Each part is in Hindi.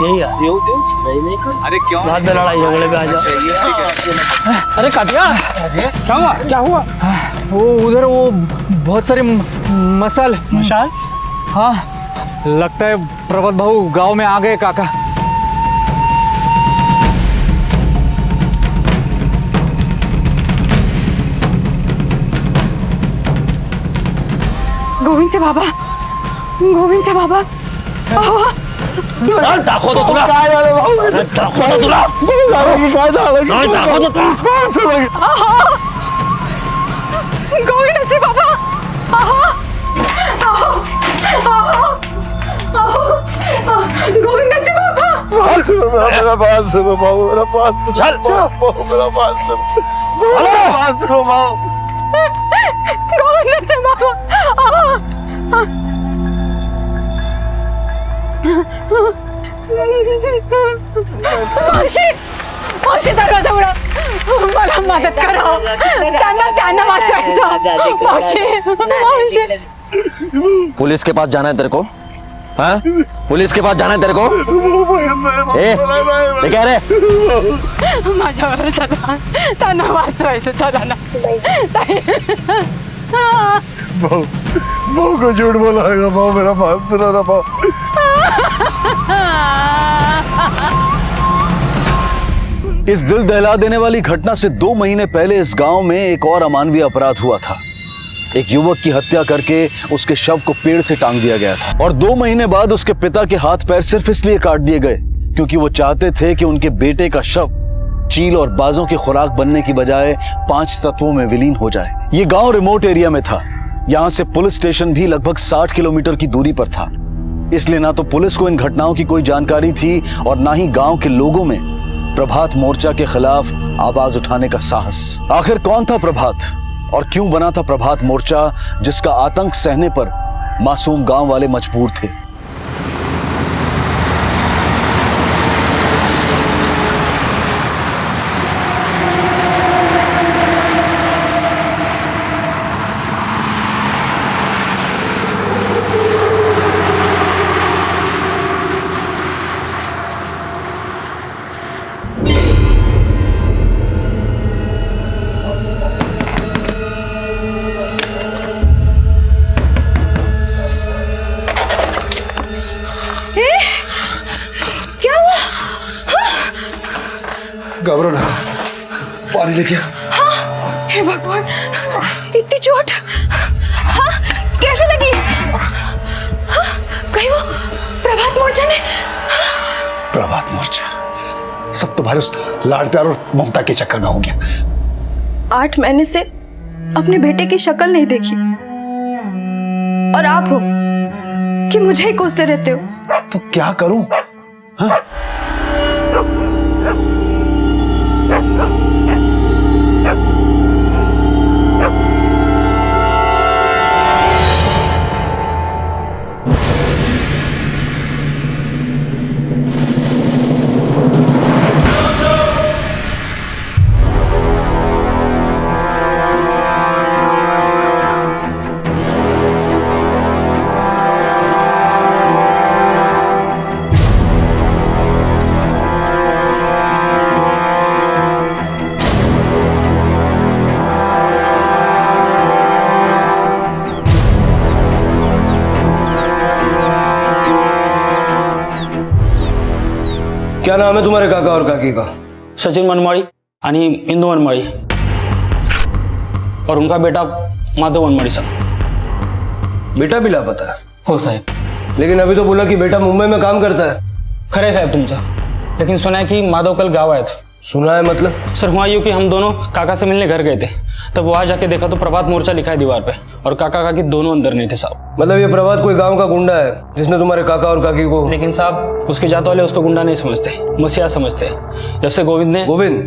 यही है। नहीं कर। अरे क्यों? बाद में लड़ाई झगड़े पे आ जाओ। अरे काटिया, क्या हुआ? क्या हुआ? वो उधर वो बहुत सारे मसाल। मशाल? हाँ, लगता है प्रभात भाऊ गांव में आ गए काका। गोविंद से बाबा, गोविंद से बाबा। चल दाखव तो तुला. काय झालं भाऊ? दाखव तो तुला. काय झालं? काय दाखव तो तुला. गोविंदाचे बाबा. गोविंदाचे बाबा. मेरा बात सुनो भाऊ, मेरा बात सुनो. चल मेरा बात सुनो. मेरा बात सुनो भाऊ. गोविंदाचे बाबा. मावशी, मावशी दरवाजा उघडा. मला मदत करा. त्यांना वाचवायचं. मावशी, मावशी. पुलिस के पास जाना है तेरे को? हाँ? पुलिस के पास जाना है तेरे को? ये क्या रे? माझ्यावर चला, त्यांना वाचवायचं. चला ना. भाऊ, भाऊ को झूठ बोलाएगा भाऊ, मेरा बात सुनो ना भाऊ. इस दिल दहला देने वाली घटना से 2 महीने पहले इस गांव में एक और अमानवीय अपराध हुआ था। एक युवक की हत्या करके उसके शव को पेड़ से टांग दिया गया था और 2 महीने बाद उसके पिता के हाथ पैर सिर्फ इसलिए काट दिए गए क्योंकि वो चाहते थे कि उनके बेटे का शव चील और बाजों की खुराक बनने की बजाय 5 तत्वों में विलीन हो जाए। ये गांव रिमोट एरिया में था। यहाँ से पुलिस स्टेशन भी लगभग 60 किलोमीटर की दूरी पर था। इसलिए ना तो पुलिस को इन घटनाओं की कोई जानकारी थी और ना ही गांव के लोगों में प्रभात मोर्चा के खिलाफ आवाज उठाने का साहस। आखिर कौन था प्रभात और क्यों बना था प्रभात मोर्चा जिसका आतंक सहने पर मासूम गांव वाले मजबूर थे? घबरो ना, पानी लेके आ. हाँ, हे भगवान, इतनी चोट. हाँ, कैसे लगी? हाँ, कहीं वो प्रभात मोर्चा ने? प्रभात मोर्चा सब तुम्हारे उस लाड प्यार और ममता के चक्कर में हो गया. 8 महीने से अपने बेटे की शक्ल नहीं देखी और आप हो कि मुझे ही कोसते रहते हो. तो क्या करूं? हाँ? क्या नाम है तुम्हारे काका और काकी का? सचिन मनमाड़ी आणि इंदू मनमाड़ी और उनका बेटा माधव मनमाड़ी साहब. बेटा भी लापता है? हो साहेब. लेकिन अभी तो बोला कि बेटा मुंबई में काम करता है. खरे साहेब तुमचा, लेकिन सुना है कि माधव कल गाँव आया था. सुना है मतलब? सर हुआ यूँ कि हम दोनों काका से मिलने घर गए थे, तब वहां जाके देखा तो प्रभात मोर्चा लिखा है दीवार पे और काका काकी दोनों अंदर नहीं थे साहब. मतलब ये प्रभात कोई गांव का गुंडा है जिसने तुम्हारे काका और काकी को? लेकिन साहब उसके जात वाले उसको गुंडा नहीं समझते, मसीहा समझते हैं. जब से गोविंद ने... गोविंद,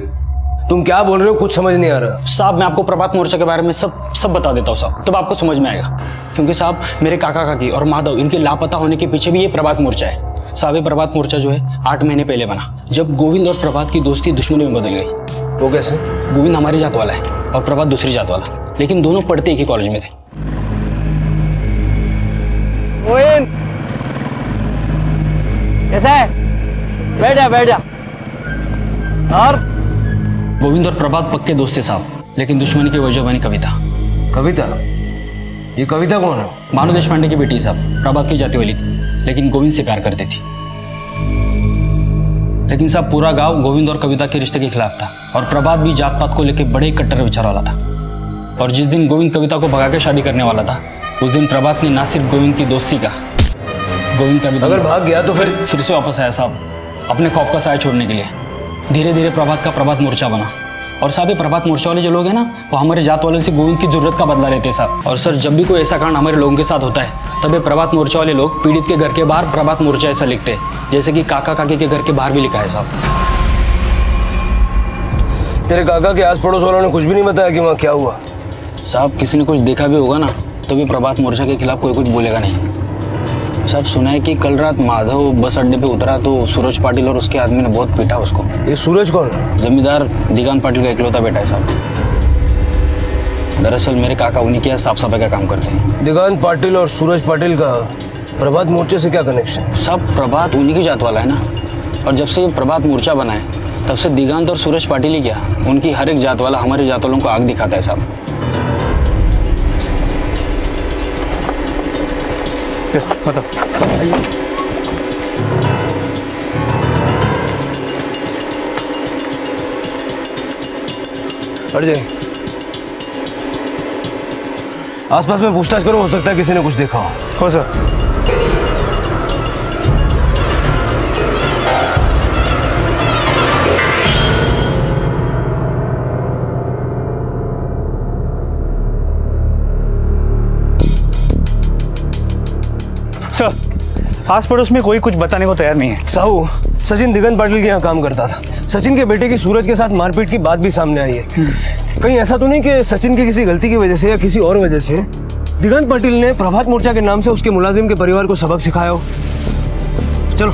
तुम क्या बोल रहे हो? कुछ समझ नहीं आ रहा. साहब मैं आपको प्रभात मोर्चा के बारे में सब बता देता हूँ साहब, तब आपको समझ में आएगा. क्योंकि साहब मेरे काका काकी और माधव इनके लापता होने के पीछे भी ये प्रभात मोर्चा है साहब. ये प्रभात मोर्चा जो है 8 महीने पहले बना, जब गोविंद और प्रभात की दोस्ती दुश्मनी में बदल गई. वो कैसे? गोविंद हमारी जात वाला है और प्रभात दूसरी जात वाला, लेकिन दोनों पढ़ते एक ही कॉलेज में थे. कैसा है? बैठ जा। और गोविंद और प्रभात पक्के दोस्त थे साहब, लेकिन दुश्मनी की वजह बनी कविता। कविता? ये कविता कौन है? भानु देशपांडे की बेटी साहब, प्रभात की जाति वाली थी, लेकिन गोविंद से प्यार करती थी। लेकिन साहब पूरा गांव गोविंद और कविता के रिश्ते के खिलाफ था, और प्रभात भी जात पात को लेकर बड़े कट्टर विचार वाला था। और जिस दिन गोविंद कविता को भगा के शादी करने वाला था, उस दिन प्रभात ने ना सिर्फ गोविंद की दोस्ती का, गोविंद कविता अगर भाग गया तो फिर से वापस आया साहब, अपने खौफ का साया छोड़ने के लिए। धीरे धीरे प्रभात का प्रभात मोर्चा बना। और साहब ये प्रभात मोर्चा वाले जो लोग हैं ना, वो हमारे जात वालों से गोविंद की जरूरत का बदला लेते हैं साहब। और सर, जब भी कोई ऐसा कांड हमारे लोगों के साथ होता है, तब ये प्रभात मोर्चा वाले लोग पीड़ित के घर के बाहर प्रभात मोर्चा ऐसा लिखते हैं, जैसे कि काका काकी के घर के बाहर भी लिखा है साहब। तेरे काका के आस पड़ोस वालों ने कुछ भी नहीं बताया कि वहाँ क्या हुआ? साहब किसी ने कुछ देखा भी होगा ना, तो भी प्रभात मोर्चा के खिलाफ कोई कुछ बोलेगा नहीं साहब। सुना है कि कल रात माधव बस अड्डे पे उतरा तो सूरज पाटिल और उसके आदमी ने बहुत पीटा उसको। ये सूरज कौन है? जमींदार दिगांत पाटिल का इकलौता बेटा है साहब। दरअसल मेरे काका उन्हीं के यहाँ साफ सफाई का काम करते हैं। दिगांत पाटिल और सूरज पाटिल का प्रभात मोर्चे से क्या कनेक्शन? साहब प्रभात उन्हीं की जात वाला है ना, और जब से ये प्रभात मोर्चा बना है, तब से दिगांत और सूरज पाटिल ही क्या, उनकी हर एक जात वाला हमारे जात वालों को आग दिखाता है साहब। हट जाए। आसपास में पूछताछ करो, हो सकता है किसी ने कुछ देखा हो सर। आस पड़ोस में कोई कुछ बताने को तैयार नहीं है। साहू, सचिन दिगंत पाटिल के यहाँ काम करता था। सचिन के बेटे की सूरज के साथ मारपीट की बात भी सामने आई है। कहीं ऐसा तो नहीं कि सचिन की किसी गलती की वजह से या किसी और वजह से दिगंत पाटिल ने प्रभात मोर्चा के नाम से उसके मुलाजिम के परिवार को सबक सिखाया हो? चलो।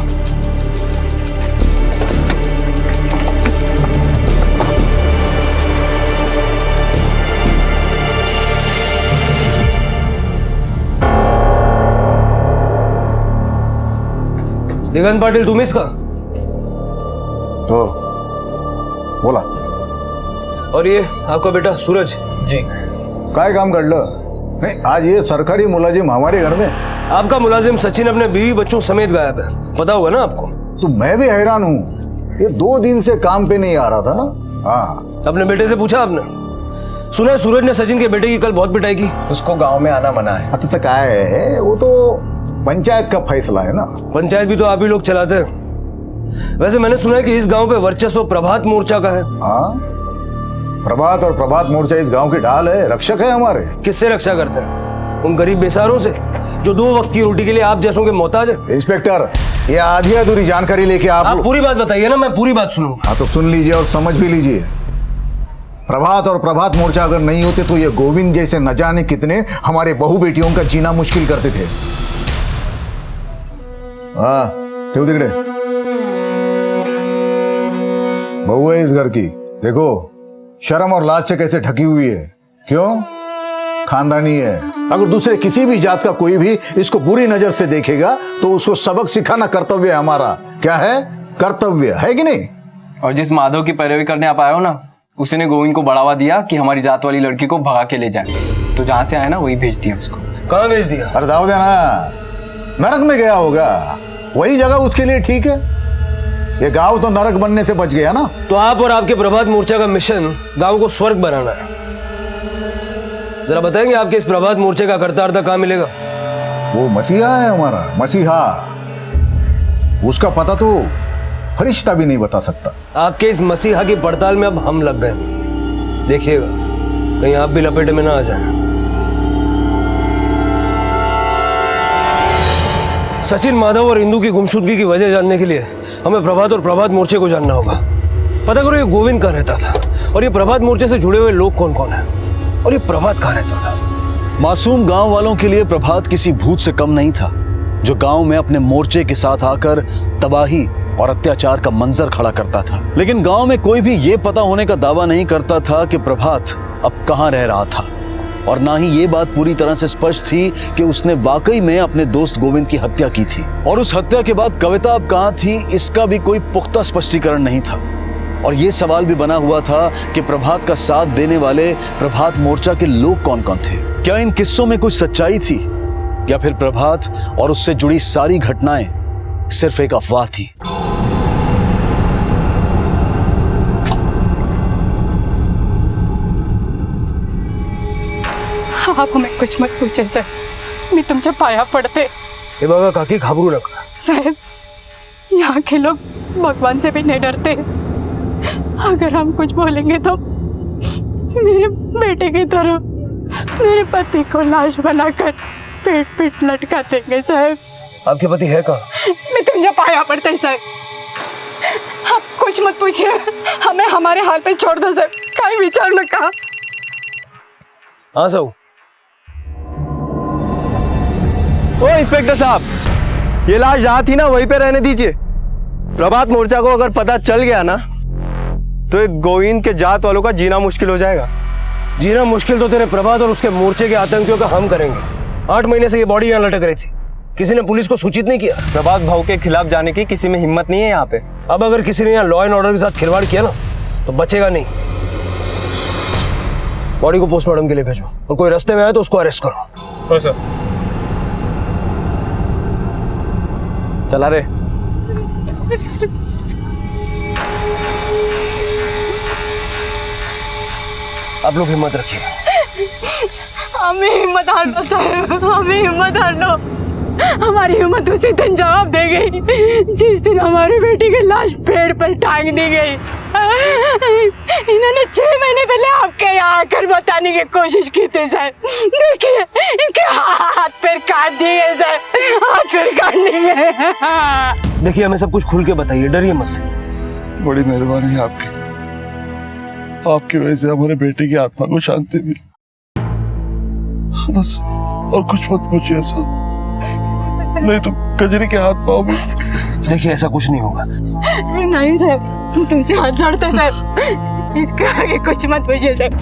दिगंत पाटिल तुम्हीच का? तो बोला। और ये आपका बेटा सूरज? जी। काय काम काढलं? नहीं, आज ये सरकारी मुलाजिम हमारे घर में। आपका मुलाजिम सचिन अपने बीवी बच्चों समेत गायब है, पता होगा ना आपको? तो मैं भी हैरान हूँ, ये 2 दिन से काम पे नहीं आ रहा था ना। हाँ। अपने बेटे से पूछा आपने? सुना है सूरज ने सचिन के बेटे की कल बहुत पिटाई की। उसको गांव में आना मना है। आता तो काय है, वो तो पंचायत का फैसला है ना। पंचायत भी तो आप ही लोग चलाते हैं। वैसे मैंने सुना है कि इस गांव पे वर्चस्व प्रभात मोर्चा का है। हाँ, प्रभात और प्रभात मोर्चा इस गांव की ढाल है, रक्षक है हमारे। किससे रक्षा करते हैं? उन गरीब बेसारों से जो 2 वक्त की रोटी के लिए आप जैसों के मोहताज है। इंस्पेक्टर, ये आधी अधूरी जानकारी लेके आप पूरी बात बताइए ना, मैं पूरी बात सुनूंगा। हाँ तो सुन लीजिए और समझ भी लीजिए। प्रभात और प्रभात मोर्चा अगर नहीं होते तो ये गोविंद जैसे न जाने कितने हमारे बहू बेटियों का जीना मुश्किल करते थे। हाँ, क्यों तिकडे बहू है इस घर की, देखो शर्म और लाज से कैसे ढकी हुई है। क्यों? खानदानी है। अगर दूसरे किसी भी जात का कोई भी इसको बुरी नजर से देखेगा तो उसको सबक सिखाना कर्तव्य है हमारा। क्या है? कर्तव्य है कि नहीं? और जिस माधव की पैरवी करने आप आए हो ना, उसी ने गोविंद को बढ़ावा दिया कि हमारी जात वाली लड़की को भगा के ले जाए। तो जहां से आया ना वही भेज दिया उसको। कहाँ भेज दिया? अरे दाव देना, नरक में गया होगा, वही जगह उसके लिए ठीक है। ये गांव तो नरक बनने से बच गया ना। तो आप और आपके प्रभात मोर्चा का मिशन गांव को स्वर्ग बनाना है। जरा बताएंगे आपके इस प्रभात मोर्चे का कर्ता कहाँ मिलेगा? वो मसीहा है हमारा, मसीहा। उसका पता तो फरिश्ता भी नहीं बता सकता। आपके इस मसीहा की पड़ताल में अब हम लग गए। देखिएगा कहीं आप भी लपेटे में ना आ जाएं। सचिन, माधव और इंदू की गुमशुदगी की वजह जानने के लिए हमें प्रभात और प्रभात मोर्चे को जानना होगा। पता करो ये गोविंद कहाँ रहता था, और ये प्रभात मोर्चे से जुड़े हुए लोग कौन कौन हैं, और ये प्रभात कहाँ रहता था। मासूम गांव वालों के लिए प्रभात किसी भूत से कम नहीं था, जो गांव में अपने मोर्चे के साथ आकर तबाही और अत्याचार का मंजर खड़ा करता था। लेकिन गांव में कोई भी ये पता होने का दावा नहीं करता था कि प्रभात अब कहां रह रहा था। और ना ही ये बात पूरी तरह से स्पष्ट थी कि उसने वाकई में अपने दोस्त गोविंद की हत्या की थी। और उस हत्या के बाद कविता अब कहां थी, इसका भी कोई पुख्ता स्पष्टीकरण नहीं था। और ये सवाल भी बना हुआ था कि प्रभात का साथ देने वाले प्रभात मोर्चा के लोग कौन कौन थे। क्या इन किस्सों में कुछ सच्चाई थी, या फिर प्रभात और उससे जुड़ी सारी घटनाएं सिर्फ एक अफवाह थी। आप हमें कुछ मत पूछे सर, मी तुमच्या पाया पडते। हे बघा काकी, घाबरू नका। साहब, यहाँ के लोग भगवान से भी नहीं डरते। अगर हम कुछ बोलेंगे तो मेरे बेटे की तरह मेरे पति को लाश बनाकर पेट पेट लटका देंगे साहब। आपके पति है कहाँ? मैं तुमच्या पाया पडते साहब, आप कुछ मत पूछिए, हमें हमारे हाल पे छोड़ दो साहब, काही विचार नका। हाँ साहब। ओ इंस्पेक्टर साहब, ये लाश जहाँ थी ना वहीं पे रहने दीजिए। प्रभात मोर्चा को अगर पता चल गया ना तो एक गोविंद के जात वालों का जीना मुश्किल हो जाएगा। जीना मुश्किल तो तेरे प्रभात और उसके मोर्चे के आतंकियों का हम करेंगे। 8 महीने से ये बॉडी यहाँ लटक रही थी, किसी ने पुलिस को सूचित नहीं किया। प्रभात भाव के खिलाफ जाने की किसी में हिम्मत नहीं है यहाँ पे। अब अगर किसी ने यहाँ लॉ एंड ऑर्डर के साथ खिलवाड़ किया ना तो बचेगा नहीं। बॉडी को पोस्टमार्टम के लिए भेजो, और कोई रास्ते में आए तो उसको अरेस्ट करो। सर चला रे। आप लोग हिम्मत रखिए। हमें हिम्मत हार लो साहब, हमें हिम्मत हार लो। हमारी हिम्मत उसी दिन जवाब दे गई जिस दिन हमारी बेटी की लाश पेड़ पर टांग दी गई। इन्होंने 6 महीने पहले आपके यहाँ आकर बताने की कोशिश की थी सर। देखिए इनके हाथ पैर काट दिए सर, हाथ पैर काट दिए। देखिए हमें सब कुछ खुल के बताइए, डरिए मत। बड़ी मेहरबानी है आपकी, आपकी वजह से हमारे बेटे की आत्मा को शांति मिली। बस और कुछ मत पूछिए सर, नहीं तो कजरी के हाथ पाँव में। देखिए ऐसा कुछ नहीं होगा। नहीं साहब, तुमसे हाथ जोड़ते साहब, इसके आगे कुछ मत पूछिए साहब,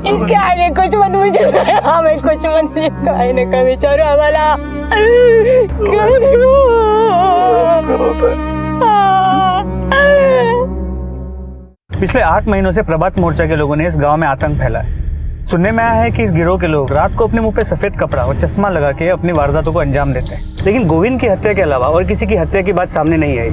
इसके आगे कुछ मत पूछिए साहब, हमें कुछ मत पूछिए। कहने का विचार हमारा पिछले 8 महीनों से प्रभात मोर्चा के लोगों ने इस गांव में आतंक फैला है। सुनने में आया है कि इस गिरोह के लोग रात को अपने मुंह पे सफेद कपड़ा और चश्मा लगा के अपनी वारदातों को अंजाम देते हैं। लेकिन गोविंद की हत्या के अलावा और किसी की हत्या की बात सामने नहीं आई।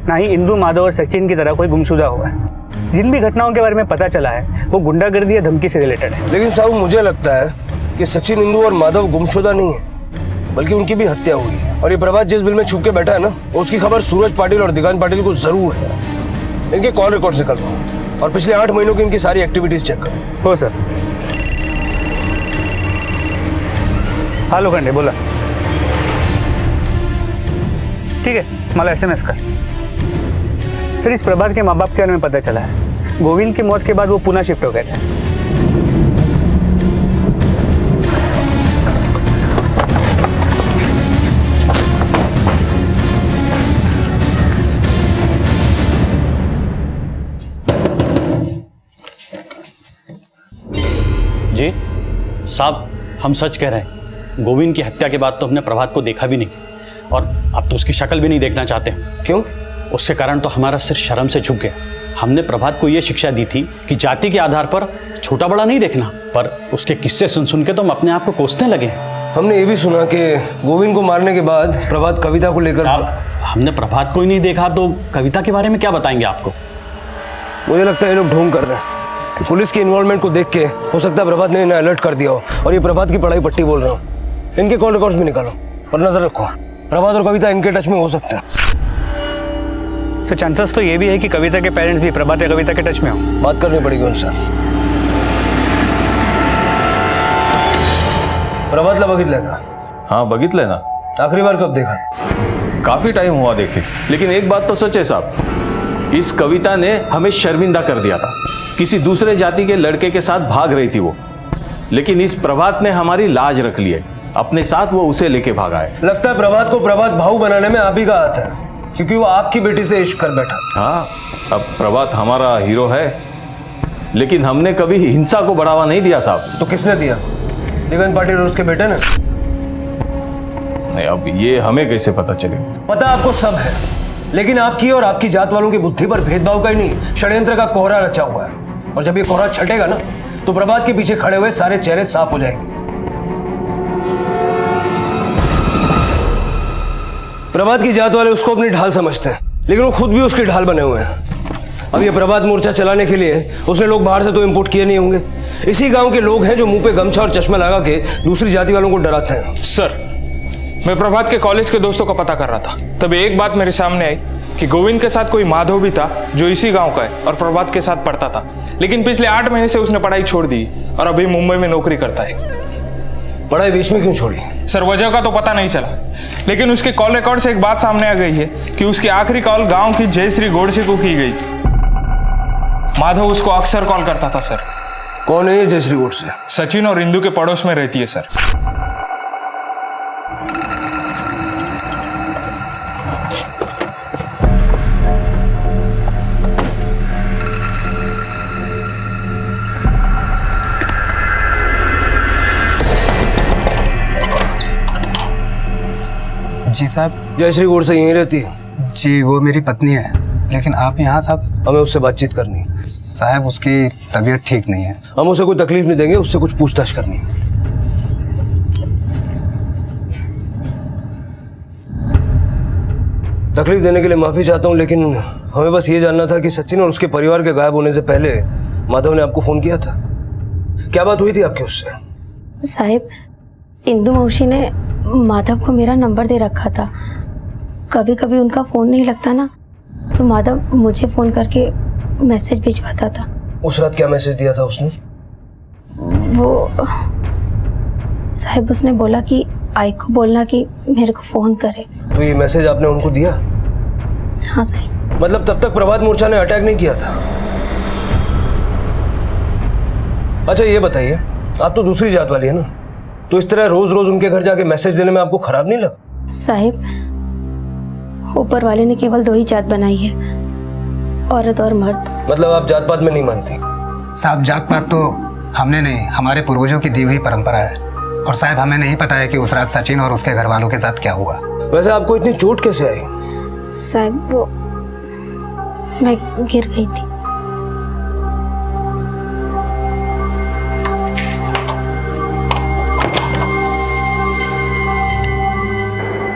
ना ही इंदु, माधव और सचिन की तरह कोई गुमशुदा हुआ है। जिन भी घटनाओं के बारे में पता चला है वो गुंडागर्दी या धमकी से रिलेटेड है। लेकिन साहब मुझे लगता है कि सचिन, इंदु और माधव गुमशुदा नहीं है, बल्कि उनकी भी हत्या हुई है। और ये प्रभात जिस बिल में छुप के बैठा है ना, उसकी खबर सूरज पाटिल और दिगांत पाटिल को जरूर है। इनके कॉल रिकॉर्ड से करवाओ और पिछले 8 महीनों की इनकी सारी एक्टिविटीज चेक करो। हो सर। हाँ लोखंडे बोला। ठीक है, मला SMS कर। सर इस प्रभात के माँ बाप के बारे में पता चला है, गोविंद की मौत के बाद वो पुणे शिफ्ट हो गए थे। जी साहब, हम सच कह रहे हैं। गोविंद की हत्या के बाद तो हमने प्रभात को देखा भी नहीं, और अब तो उसकी शक्ल भी नहीं देखना चाहते। क्यों? उसके कारण तो हमारा सिर शर्म से झुक गया। हमने प्रभात को यह शिक्षा दी थी कि जाति के आधार पर छोटा बड़ा नहीं देखना, पर उसके किस्से सुन सुन के तो हम अपने आप को कोसने लगे। हमने ये भी सुना कि गोविंद को मारने के बाद प्रभात कविता को लेकर। हमने प्रभात को ही नहीं देखा तो कविता के बारे में क्या बताएंगे आपको। मुझे लगता है ये लोग ढोंग कर रहे हैं। पुलिस की इन्वॉल्वमेंट को देख के हो सकता है प्रभात ने इन्हें अलर्ट कर दिया हो, और ये प्रभात की पढ़ाई पट्टी बोल रहा हूँ। इनके कॉल रिकॉर्ड्स भी निकालो और नजर रखो, प्रभात और कविता इनके टच में हो सकते हैं। तो चांसेस तो ये भी है कि कविता के पेरेंट्स भी प्रभात या कविता के टच में हो। बात करनी पड़ेगी उनसे। प्रभातला बघितलंय का? हाँ बघितलंय ना। आखिरी बार कब देखा? काफी टाइम हुआ देखे, लेकिन एक बात तो सच है साहब, इस कविता ने हमें शर्मिंदा कर दिया था। किसी दूसरे जाति के लड़के के साथ भाग रही थी वो, लेकिन इस प्रभात ने हमारी लाज रख ली है। अपने साथ वो उसे लेके भागा है। लगता है प्रभात को प्रभात भाऊ बनाने में आप ही का हाथ है, क्योंकि वो आपकी बेटी से इश्क कर बैठा। हाँ, अब प्रभात हमारा हीरो है, लेकिन हमने कभी हिंसा को बढ़ावा नहीं दिया साहब। तो किसने दिया? दिगंत पाटिल और उसके बेटे ने? नहीं, अब ये हमें कैसे पता चलेगा? पता आपको सब है, लेकिन आपकी और आपकी जात वालों की बुद्धि पर भेदभाव का ही नहीं, षड्यंत्र का कोहरा रचा हुआ है। और जब ये कोहरा छटेगा ना, तो प्रभात के पीछे खड़े हुए सारे चेहरे साफ हो जाएंगे। प्रभात की जात वाले उसको अपनी ढाल समझते हैं, लेकिन वो खुद भी उसकी ढाल बने हुए हैं। अब ये प्रभात मोर्चा चलाने के लिए उसने लोग बाहर से तो इंपोर्ट किए नहीं होंगे। इसी गांव के लोग हैं जो मुंह पे गमछा और चश्मा लगा के दूसरी जाति वालों को डराते हैं। सर, मैं प्रभात के कॉलेज के दोस्तों का पता कर रहा था, तभी एक बात मेरे सामने आई कि गोविंद के साथ कोई माधव भी था जो इसी गांव का है और प्रभात के साथ पढ़ता था, लेकिन पिछले 8 महीने से उसने पढ़ाई छोड़ दी और अभी मुंबई में नौकरी करता है। पढ़ाई बीच में क्यों छोड़ी? सर, वजह का तो पता नहीं चला, लेकिन उसके कॉल रिकॉर्ड से एक बात सामने आ गई है कि उसकी आखिरी कॉल गांव की जयश्री गोडसे को की गई थी। माधव उसको अक्सर कॉल करता था सर। कौन है ये जयश्री गोडसे? सचिन और इंदू के पड़ोस में रहती है सर। जी साहब। जयश्री गोडसे यहीं रहती है? जी, वो मेरी पत्नी है, लेकिन आप यहाँ साहब? हमें उससे बातचीत करनी साहब, उसकी तबीयत ठीक नहीं है। हम उसे कोई तकलीफ नहीं देंगे, उससे कुछ पूछताछ करनी है। तकलीफ देने के लिए माफी चाहता हूँ, लेकिन हमें बस ये जानना था कि सचिन और उसके परिवार के गायब होने से पहले माधव ने आपको फोन किया था। क्या बात हुई थी आपकी उससे? साहब, इंदू मौसी ने माधव को मेरा नंबर दे रखा था। कभी कभी उनका फ़ोन नहीं लगता ना, तो माधव मुझे फ़ोन करके मैसेज भिजवाता था। उस रात क्या मैसेज दिया था उसने? वो साहब, उसने बोला कि आई को बोलना कि मेरे को फ़ोन करे। तो ये मैसेज आपने उनको दिया? हाँ साहब। मतलब तब तक प्रभात मोर्चा ने अटैक नहीं किया था? अच्छा ये बताइए, आप तो दूसरी जात वाली है ना, तो इस तरह रोज रोज उनके घर जाके मैसेज देने में आपको खराब नहीं लगा? साहब, ऊपर वाले ने केवल 2 ही जात बनाई है, औरत और मर्द। मतलब आप जात पात में नहीं मानती? साहब, जात पात तो हमने नहीं, हमारे पूर्वजों की दी हुई परंपरा है। और साहब, हमें नहीं पता है कि उस रात सचिन और उसके घर वालों के साथ क्या हुआ। वैसे आपको इतनी चोट कैसे आई? साहब, वो मैं गिर गई थी।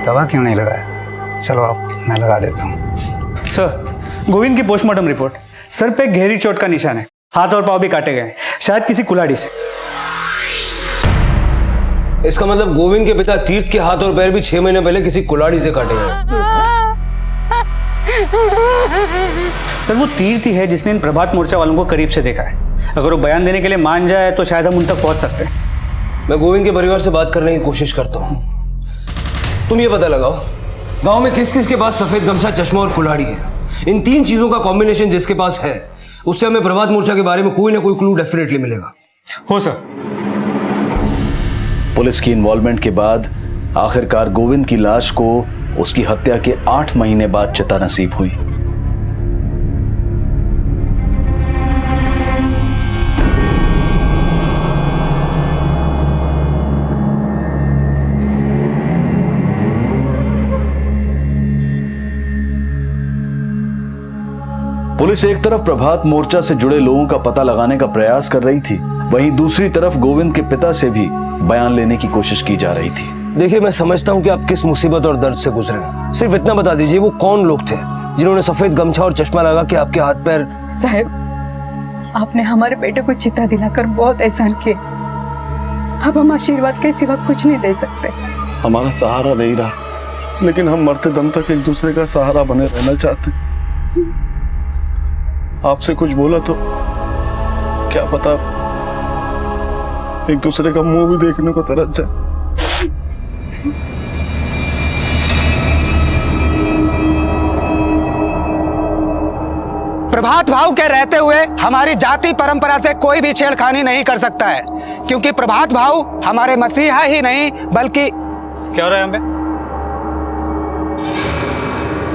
दवा क्यों नहीं लगाया? चलो आप, मैं लगा देता हूँ। सर, गोविंद की पोस्टमार्टम रिपोर्ट, सर पे गहरी चोट का निशान है, हाथ और पांव भी काटे गए हैं, शायद किसी कुल्हाड़ी से। इसका मतलब गोविंद के पिता तीर्थ के हाथ और पैर भी 6 महीने पहले किसी कुल्हाड़ी से काटे गए। सर, वो तीर्थ ही है जिसने इन प्रभात मोर्चा वालों को करीब से देखा है। अगर वो बयान देने के लिए मान जाए तो शायद हम उन तक पहुंच सकते हैं। मैं गोविंद के परिवार से बात करने की कोशिश करता हूँ। तुम ये पता लगाओ, गांव में किस किस के पास सफेद गमछा, चश्मा और कुल्हाड़ी है। इन 3 चीजों का कॉम्बिनेशन जिसके पास है, उससे हमें प्रभात मोर्चा के बारे में कोई ना कोई क्लू डेफिनेटली मिलेगा। हो सर। पुलिस की इन्वॉल्वमेंट के बाद आखिरकार गोविंद की लाश को उसकी हत्या के 8 महीने बाद चिता नसीब हुई। पुलिस एक तरफ प्रभात मोर्चा से जुड़े लोगों का पता लगाने का प्रयास कर रही थी, वहीं दूसरी तरफ गोविंद के पिता से भी बयान लेने की कोशिश की जा रही थी। देखिए, मैं समझता हूँ कि आप किस मुसीबत और दर्द से गुजरे हैं। सिर्फ इतना बता दीजिए, वो कौन लोग थे जिन्होंने सफेद गमछा और चश्मा लगा के आपके हाथ पैर? साहब, आपने हमारे बेटे को चिता दिलाकर बहुत एहसान किए। अब हम आशीर्वाद के सिवा कुछ नहीं दे सकते। हमारा सहारा नहीं रहा, लेकिन हम मरते दम तक एक दूसरे का सहारा बने रहना चाहते। आपसे कुछ बोला तो क्या पता एक दूसरे का मुंह भी देखने को तरस जाए। प्रभात भाव के रहते हुए हमारी जाति परंपरा से कोई भी छेड़खानी नहीं कर सकता है, क्योंकि प्रभात भाव हमारे मसीहा ही नहीं बल्कि। क्या हो रहा है यहाँ पे?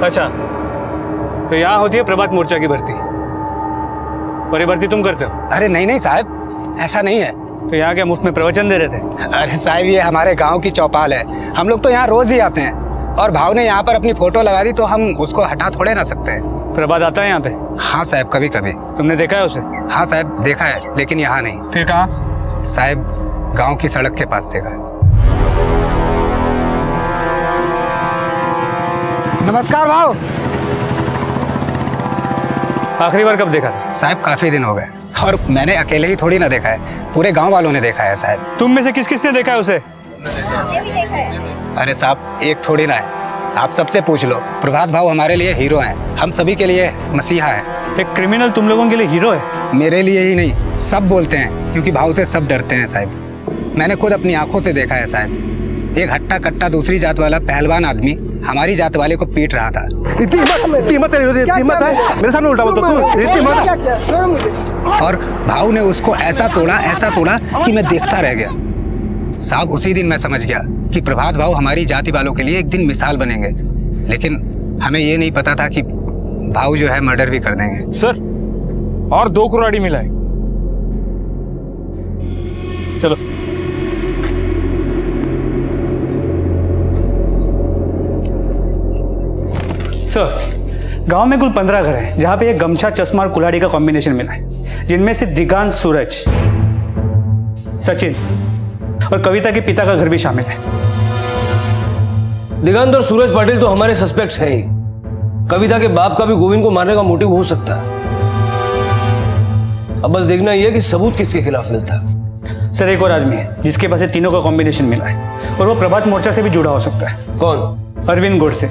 अच्छा, तो यहाँ होती है प्रभात मोर्चा की भर्ती। और ये भर्ती तुम करते हो? अरे नहीं नहीं साहब, ऐसा नहीं है। तो यहाँ क्या मुफ्त में प्रवचन दे रहे थे? अरे साहब, ये हमारे गांव की चौपाल है, हम लोग तो यहाँ रोज ही आते हैं। और भाव ने यहाँ पर अपनी फोटो लगा दी तो हम उसको हटा थोड़े ना सकते हैं। प्रभात आता है यहाँ पे? हाँ साहब, कभी कभी। तुमने देखा है उसे? हाँ साहब, देखा है, लेकिन यहाँ नहीं। फिर कहाँ? साहब, गांव की सड़क के पास देखा है। नमस्कार भाव। आखिरी बार कब देखा था? साहब काफी दिन हो गए, और मैंने अकेले ही थोड़ी ना देखा है, पूरे गांव वालों ने देखा है साहब। तुम में से किस किसने देखा है उसे? अरे साहब, एक थोड़ी ना है, आप सबसे पूछ लो। प्रभात भाव हमारे लिए हीरो हैं, हम सभी के लिए मसीहा हैं। एक क्रिमिनल तुम लोगों के लिए हीरो है? मेरे लिए ही नहीं, सब बोलते हैं, क्योंकि भाव से सब डरते हैं साहब। मैंने खुद अपनी आंखों से देखा है साहब। एक हट्टा कट्टा दूसरी जात वाला पहलवान आदमी हमारी जात वाले को पीट रहा था। मेरे सामने उल्टा बोल और भाव ने उसको ऐसा तोड़ा कि मैं देखता रह गया। साहब, उसी दिन मैं समझ गया कि प्रभात भाव हमारी जाति वालों के लिए एक दिन मिसाल बनेंगे, लेकिन हमें ये नहीं पता था कि भाव जो है मर्डर भी कर देंगे। सर, और 2 कुराड़ी मिला है। चलो। सर, गांव में कुल 15 घर हैं, जहां पे एक गमछा, चश्मा और कुल्हाड़ी का कॉम्बिनेशन मिला है, जिनमें से दिगांत, सूरज, सचिन और कविता के पिता का घर भी शामिल है। दिगंत और सूरज पाटिल तो हमारे सस्पेक्ट्स हैं ही। कविता के बाप का भी गोविंद को मारने का मोटिव हो सकता है। अब बस देखना यह है कि सबूत किसके खिलाफ मिलता है। सर, एक और आदमी है जिसके पास तीनों का कॉम्बिनेशन मिला है, और वो प्रभात मोर्चा से भी जुड़ा हो सकता है। कौन? अरविंद गोडसे।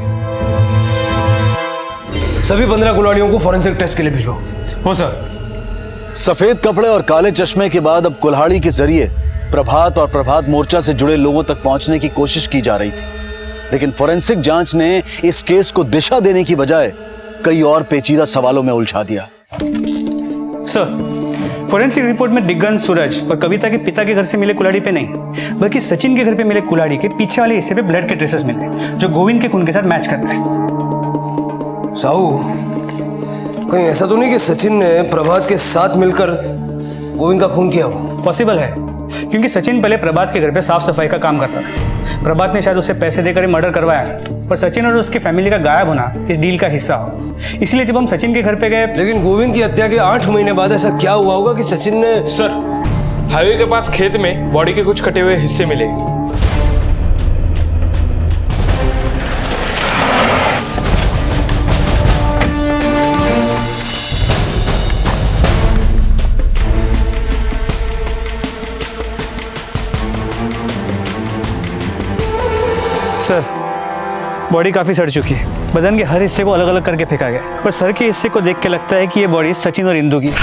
सभी 15 कुल्हाड़ियों को फॉरेंसिक टेस्ट के लिए भेजो। हो सर। सफेद कपड़े और काले चश्मे के बाद अब कुल्हाड़ी के जरिए प्रभात और प्रभात मोर्चा से जुड़े लोगों तक पहुंचने की कोशिश की जा रही थी, लेकिन फोरेंसिक जांच ने इस केस को दिशा देने की बजाय कई और पेचीदा सवालों में उलझा दिया। सर, फोरेंसिक रिपोर्ट में दिगंत, सूरज और कविता के पिता के घर से मिले कुल्हाड़ी पे नहीं, बल्कि सचिन के घर पे मिले कुल्हाड़ी के पीछे वाले हिस्से पे ब्लड के ट्रेसेस मिले, जो गोविंद के खून के साथ मैच करता है। साहू, कहीं ऐसा तो नहीं कि सचिन ने प्रभात के साथ मिलकर गोविंद का खून किया हो? पॉसिबल है, क्योंकि सचिन पहले प्रभात के घर पे साफ सफाई का काम करता था। प्रभात ने शायद उससे पैसे देकर मर्डर करवाया, पर सचिन और उसकी फैमिली का गायब होना इस डील का हिस्सा हो। इसलिए जब हम सचिन के घर पे गए। लेकिन गोविंद की हत्या के 8 महीने बाद ऐसा क्या हुआ होगा कि सचिन ने? सर, हाईवे के पास खेत में बॉडी के कुछ कटे हुए हिस्से मिले। सर, बॉडी काफी सड़ चुकी है, बदन के हर हिस्से को अलग अलग करके फेंका गया, पर सर के हिस्से को देख के लगता है कि ये बॉडी सचिन और इंदु की है,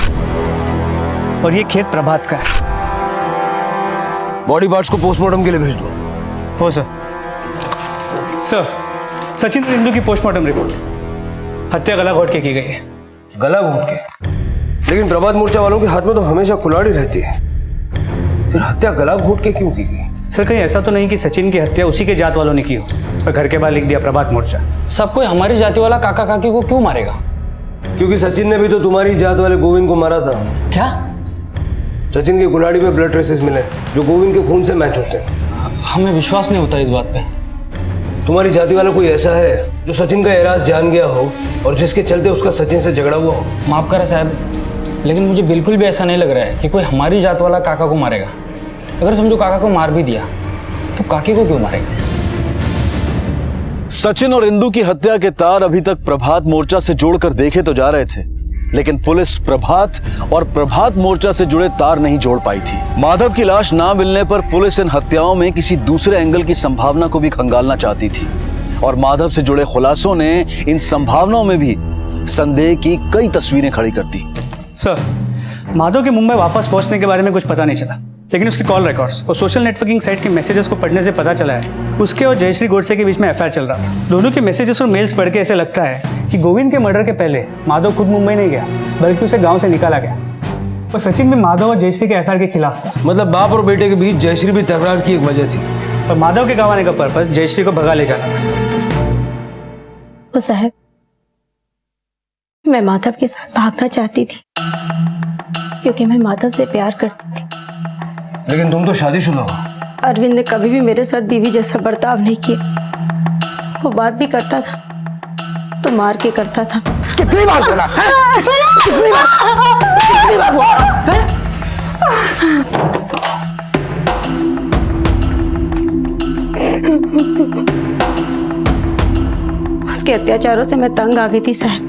और ये खेत प्रभात का है। बॉडी पार्ट्स को पोस्टमार्टम के लिए भेज दो। हो सर। सर, सचिन और इंदु की पोस्टमार्टम रिपोर्ट, हत्या गला घोट के की गई है। गला घोट के? लेकिन प्रभात मोर्चा वालों के हाथ में तो हमेशा कुल्हाड़ी रहती है, फिर हत्या गला घोट के क्यों की गई? सर, कहीं ऐसा तो नहीं कि सचिन की हत्या उसी के जात वालों ने की हो, पर घर के बाहर लिख दिया प्रभात मोर्चा। सब कोई हमारी जाति वाला काका काकी को क्यों मारेगा? क्योंकि सचिन ने भी तो तुम्हारी जात वाले गोविंद को मारा था। क्या? सचिन की कुल्हाड़ी पे ब्लड ट्रेसेस मिले जो गोविंद के खून से मैच होते हैं। हमें विश्वास नहीं होता इस बात पे। तुम्हारी जाति वाला कोई ऐसा है जो सचिन का एहसास जान गया हो और जिसके चलते उसका सचिन से झगड़ा हुआ हो? माफ करें साहब, लेकिन मुझे बिल्कुल भी ऐसा नहीं लग रहा है कि कोई हमारी जात वाला काका को मारेगा। अगर समझो काका को मार भी दिया तो काके को क्यों मारेगा? सचिन और इंदु की हत्या के तार अभी तक प्रभात मोर्चा से जोड़कर देखे तो जा रहे थे, लेकिन पुलिस प्रभात और प्रभात मोर्चा से जुड़े तार नहीं जोड़ पाई थी। माधव की लाश ना मिलने पर पुलिस इन हत्याओं में किसी दूसरे एंगल की संभावना को भी खंगालना चाहती थी, और माधव से जुड़े खुलासों ने इन संभावनाओं में भी संदेह की कई तस्वीरें खड़ी कर दी। सर, माधव के मुंबई वापस पहुंचने के बारे में कुछ पता नहीं चला, लेकिन उसके कॉल रिकॉर्ड्स और सोशल नेटवर्किंग साइट के मैसेजेस को पढ़ने से पता चला है उसके और जयश्री गोडसे के बीच में एफआईआर चल रहा था। दोनों के मैसेजेस और मेल्स पढ़ के ऐसे लगता है कि गोविंद के मर्डर के पहले माधव खुद मुंबई नहीं गया, बल्कि उसे गांव से निकाला गया, और सचिन भी माधव और जयश्री के एफआईआर के खिलाफ था। मतलब बाप और बेटे के बीच जयश्री भी तकरार की एक वजह थी, और माधव के गांव आने का पर्पस जयश्री को भगा ले जाना था। तो साहब, मैं माधव के साथ भागना चाहती थी, क्योंकि मैं माधव से प्यार करती थी। लेकिन तुम तो शादीशुदा हो। अरविंद ने कभी भी मेरे साथ बीवी जैसा बर्ताव नहीं किया। वो बात भी करता था तो मार के करता था। कितनी बार बोला? कितनी बार बोला? उसके अत्याचारों से मैं तंग आ गई थी साहब।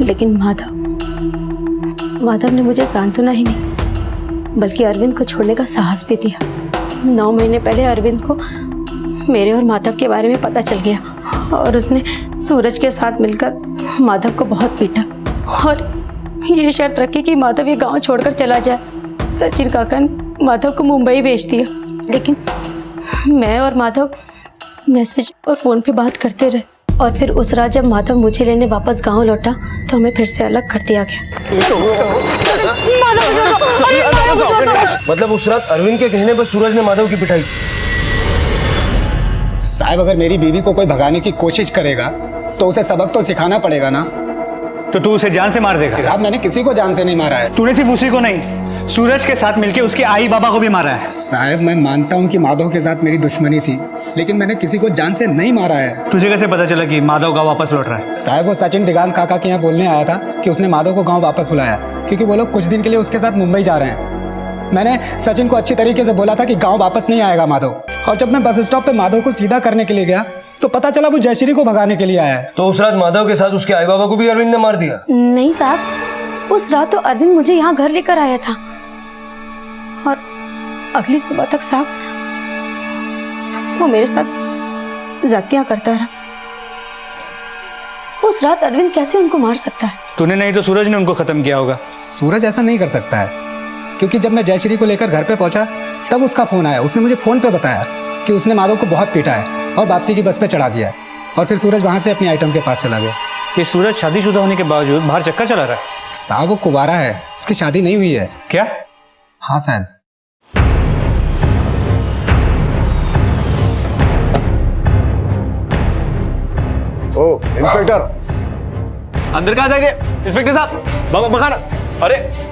लेकिन माधव ने मुझे सांत्वना ही नहीं बल्कि अरविंद को छोड़ने का साहस भी दिया। 9 महीने पहले अरविंद को मेरे और माधव के बारे में पता चल गया और उसने सूरज के साथ मिलकर माधव को बहुत पीटा और ये शर्त रखी कि माधव ये गांव छोड़कर चला जाए। सचिन काका ने माधव को मुंबई भेज दिया, लेकिन मैं और माधव मैसेज और फोन पे बात करते रहे। और फिर उस रात जब माधव मुझे लेने वापस गांव लौटा तो हमें फिर से अलग कर दिया गया। मतलब उस रात अरविंद के कहने पर सूरज ने माधव की पिटाई। साहब अगर मेरी बीवी को कोई भगाने की कोशिश करेगा तो उसे सबक तो सिखाना पड़ेगा ना। तो तू उसे जान से मार देगा? साहब मैंने किसी को जान से नहीं मारा है। तूने सिर्फ उसी को नहीं, सूरज के साथ मिलके उसके आई बाबा को भी मारा है। साहब मैं मानता हूँ कि माधव के साथ मेरी दुश्मनी थी, लेकिन मैंने किसी को जान से नहीं मारा है। तुझे कैसे पता चला कि माधव गाँव वापस लौट रहा है? साहब वो सचिन दिगान काका के यहाँ बोलने आया था कि उसने माधव को गाँव वापस बुलाया क्योंकि वो लोग कुछ दिन के लिए उसके साथ मुंबई जा रहे हैं। मैंने सचिन को अच्छी तरीके से बोला था कि गाँव वापस नहीं आएगा माधव, और जब मैं बस स्टॉप पे माधव को सीधा करने के लिए गया तो पता चला वो जयश्री को भगाने के लिए आया है। तो उस रात माधव के साथ उसके आई बाबा को भी अरविंद ने मार दिया? नहीं साहब, उस रात तो अरविंद मुझे यहाँ घर लेकर आया था और अगली सुबह तक साहब वो मेरे साथ जातियां करता रहा। उस रात अरविंद कैसे उनको मार सकता है? तूने नहीं तो सूरज ने उनको खत्म किया होगा। सूरज ऐसा नहीं कर सकता है, क्योंकि जब मैं जयश्री को लेकर घर पे पहुंचा तब उसका फोन आया। उसने मुझे फोन पे बताया कि उसने माधव को बहुत पीटा है और वापसी की बस पे चढ़ा दिया है, और फिर सूरज वहां से अपनी आइटम के पास चला गया। ये सूरज शादीशुदा होने के बावजूद बाहर चक्कर चला रहा है? साहब वो कुंवारा है, उसकी शादी नहीं हुई है। क्या? हाँ शायद। ओ इंस्पेक्टर, अंदर कहाँ जाएंगे इंस्पेक्टर साहब? बाबा मकान। अरे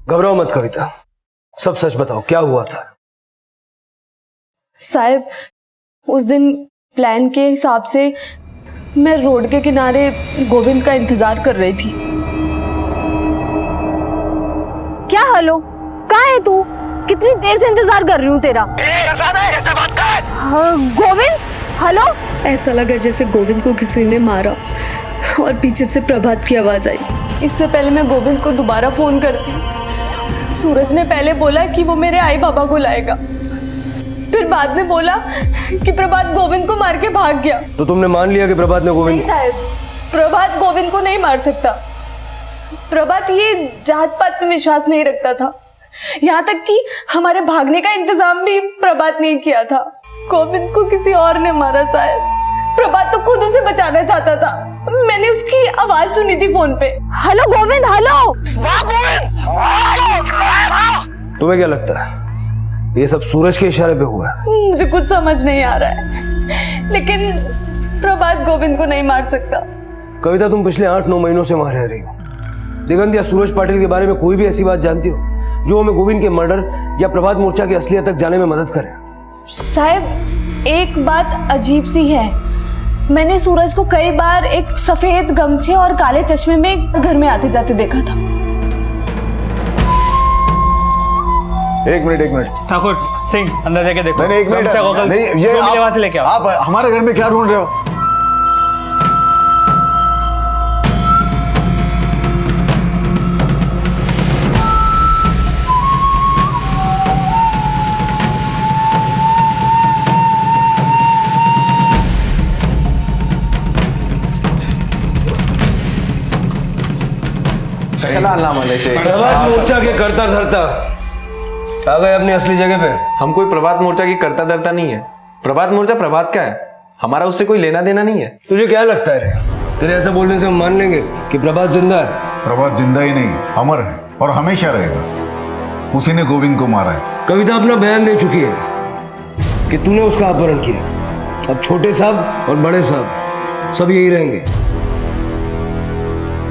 घबराओ मत कविता, सब सच बताओ, क्या हुआ था? साहब उस दिन प्लान के हिसाब से मैं रोड के किनारे गोविंद का इंतजार कर रही थी। क्या हेलो, कहाँ है तू? कितनी देर से इंतजार कर रही हूँ तेरा। गोविंद हेलो। ऐसा लगा जैसे गोविंद को किसी ने मारा और पीछे से प्रभात की आवाज आई। इससे पहले मैं गोविंद को दोबारा फोन करती, सूरज ने पहले बोला कि वो मेरे आई बाबा को लाएगा, फिर बाद में बोला कि प्रभात गोविंद को मार के भाग गया। तो तुमने मान लिया कि प्रभात ने गोविंद? नहीं साहब, प्रभात गोविंद को नहीं मार सकता। प्रभात ये जात पात में विश्वास नहीं रखता था, यहाँ तक कि हमारे भागने का इंतजाम भी प्रभात ने किया था। गोविंद को किसी और ने मारा साहब। प्रभात तो खुद उसे बचाना चाहता था, मैंने उसकी आवाज सुनी थी फोन पे। Hello Govind hello. तुम्हें क्या लगता है ये सब सूरज के इशारे पे हुआ है? मुझे कुछ समझ नहीं आ रहा है, लेकिन प्रभात गोविंद को नहीं मार सकता। कविता तुम पिछले 8-9 महीनों से वहां रह रही हो। दिगंत या सूरज पाटिल के बारे में कोई भी ऐसी बात जानती हो जो हमें गोविंद के मर्डर या प्रभात मोर्चा की असलियत तक जाने में मदद करे? साहब एक बात अजीब सी है, मैंने सूरज को कई बार एक सफेद गमछे और काले चश्मे में घर में आते जाते देखा था। एक मिनट ठाकुर सिंह, अंदर जाके देखो। नहीं, एक मिनट नहीं, ये वहां से लेके आओ। आप हमारे घर में क्या ढूंढ रहे हो? प्रभात मोर्चा के करता धरता आ गए अपनी असली जगह पे। हम कोई प्रभात मोर्चा की करता धरता नहीं है। प्रभात मोर्चा प्रभात का है, हमारा उससे कोई लेना देना नहीं है। तुझे क्या लगता है रे? तेरे ऐसा बोलने से हम मान लेंगे कि प्रभात जिंदा है? प्रभात जिंदा ही नहीं, अमर है और हमेशा रहेगा। उसी ने गोविंद को मारा है। कविता अपना बयान दे चुकी है कि तूने उसका अपहरण किया। अब छोटे साहब और बड़े साहब सब यही रहेंगे।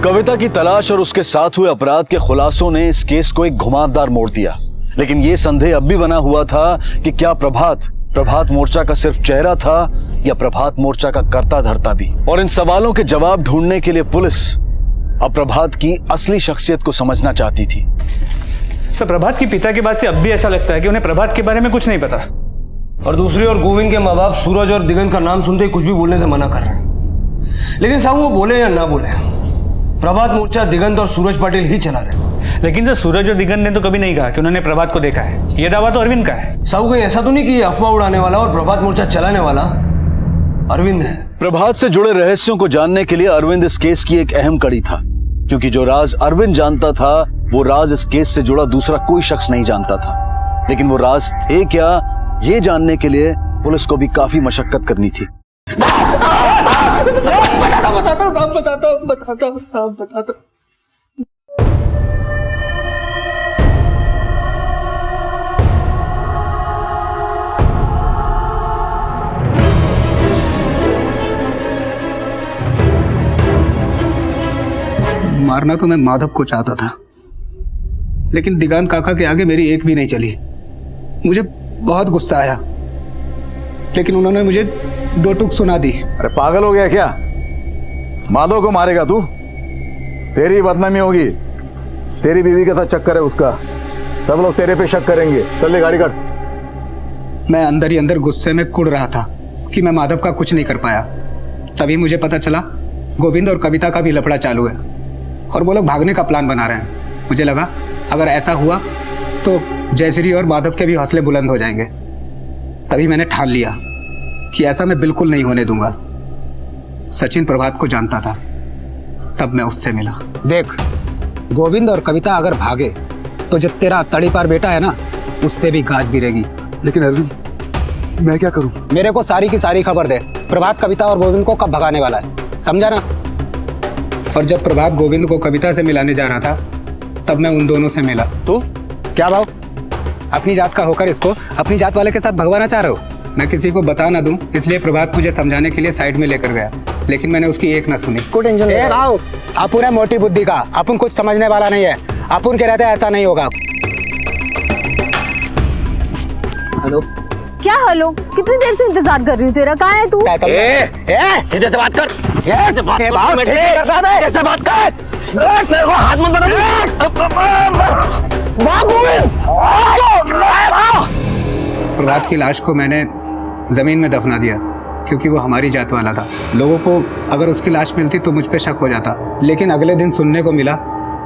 कविता की तलाश और उसके साथ हुए अपराध के खुलासों ने इस केस को एक घुमावदार मोड़ दिया, लेकिन यह संदेह अब भी बना हुआ था कि क्या प्रभात मोर्चा का सिर्फ चेहरा था या प्रभात मोर्चा का कर्ता धर्ता भी। और इन सवालों के जवाब ढूंढने के लिए पुलिस अब प्रभात की असली शख्सियत को समझना चाहती थी। सर, प्रभात के पिता के बाद से अब भी ऐसा लगता है कि उन्हें प्रभात के बारे में कुछ नहीं पता। और दूसरी ओर गोविंद के माँ बाप सूरज और दिगंत का नाम सुनते ही कुछ भी बोलने से मना कर रहे हैं। लेकिन साहब वो बोले या ना बोले, प्रभात मोर्चा दिगंत और सूरज पाटिल ही चला रहे। लेकिन सर, सूरज और दिगंत ने तो कभी नहीं कहा कि उन्होंने प्रभात को देखा है। ये दावा तो अरविंद का है। साहब कहीं ऐसा तो नहीं कि ये अफवाह उड़ाने वाला और प्रभात मोर्चा चलाने वाला अरविंद है? प्रभात से जुड़े रहस्यों को जानने के लिए अरविंद इस केस की एक अहम कड़ी था, क्योंकि जो राज अरविंद जानता था वो राज इस केस से जुड़ा दूसरा कोई शख्स नहीं जानता था। लेकिन वो राज थे क्या, ये जानने के लिए पुलिस को भी काफी मशक्कत करनी थी। बताता। मारना तो मैं माधव को चाहता था, लेकिन दिगांत काका के आगे मेरी एक भी नहीं चली। मुझे बहुत गुस्सा आया, लेकिन उन्होंने मुझे 2 टूक सुना दी। अरे पागल हो गया क्या? माधव को मारेगा तू? तेरी बदनामी होगी। तेरी बीवी के साथ चक्कर है उसका, सब लोग तेरे पे शक करेंगे। चल ले गाड़ी काट। मैं अंदर ही अंदर गुस्से में कुड़ रहा था कि मैं माधव का कुछ नहीं कर पाया। तभी मुझे पता चला गोविंद और कविता का भी लफड़ा चालू है और वो लोग भागने का प्लान बना रहे हैं। मुझे लगा अगर ऐसा हुआ तो जयश्री और माधव के भी हौसले बुलंद हो जाएंगे। तभी मैंने ठान लिया कि ऐसा मैं बिल्कुल नहीं होने दूंगा। सचिन प्रभात को जानता था, तब मैं उससे मिला। देख, गोविंद और कविता अगर भागे तो जो तेरा तड़ी पार बेटा है ना, उस पे भी गाज गिरेगी। लेकिन अरविंद, मैं क्या करूं? मेरे को सारी की सारी खबर दे, प्रभात कविता और गोविंद को कब भगाने वाला है, समझा ना? और जब प्रभात गोविंद को कविता से मिलाने जा रहा था, तब मैं उन दोनों से मिला। तो क्या भाव, अपनी जात का होकर इसको अपनी जात वाले के साथ भगवाना चाह रहे हो? मैं किसी को बता ना दूं, इसलिए प्रभात मुझे समझाने के लिए साइड में लेकर गया, लेकिन मैंने उसकी एक ना सुनी। ए भाव, अपुन है मोटी बुद्धि का, अपुन कुछ समझने वाला नहीं है। अपुन के रहते ऐसा नहीं होगा। हेलो, क्या हेलो? कितनी देर से इंतजार कर रही हूँ तेरा, कहाँ है तू? सीधे से बात कर। कैसे बात कर? मेरे को हाथ मत प्रभात की लाश को मैंने जमीन में दफना दिया, क्योंकि वो हमारी जात वाला था। लोगों को अगर उसकी लाश मिलती तो मुझ पे शक हो जाता, लेकिन अगले दिन सुनने को मिला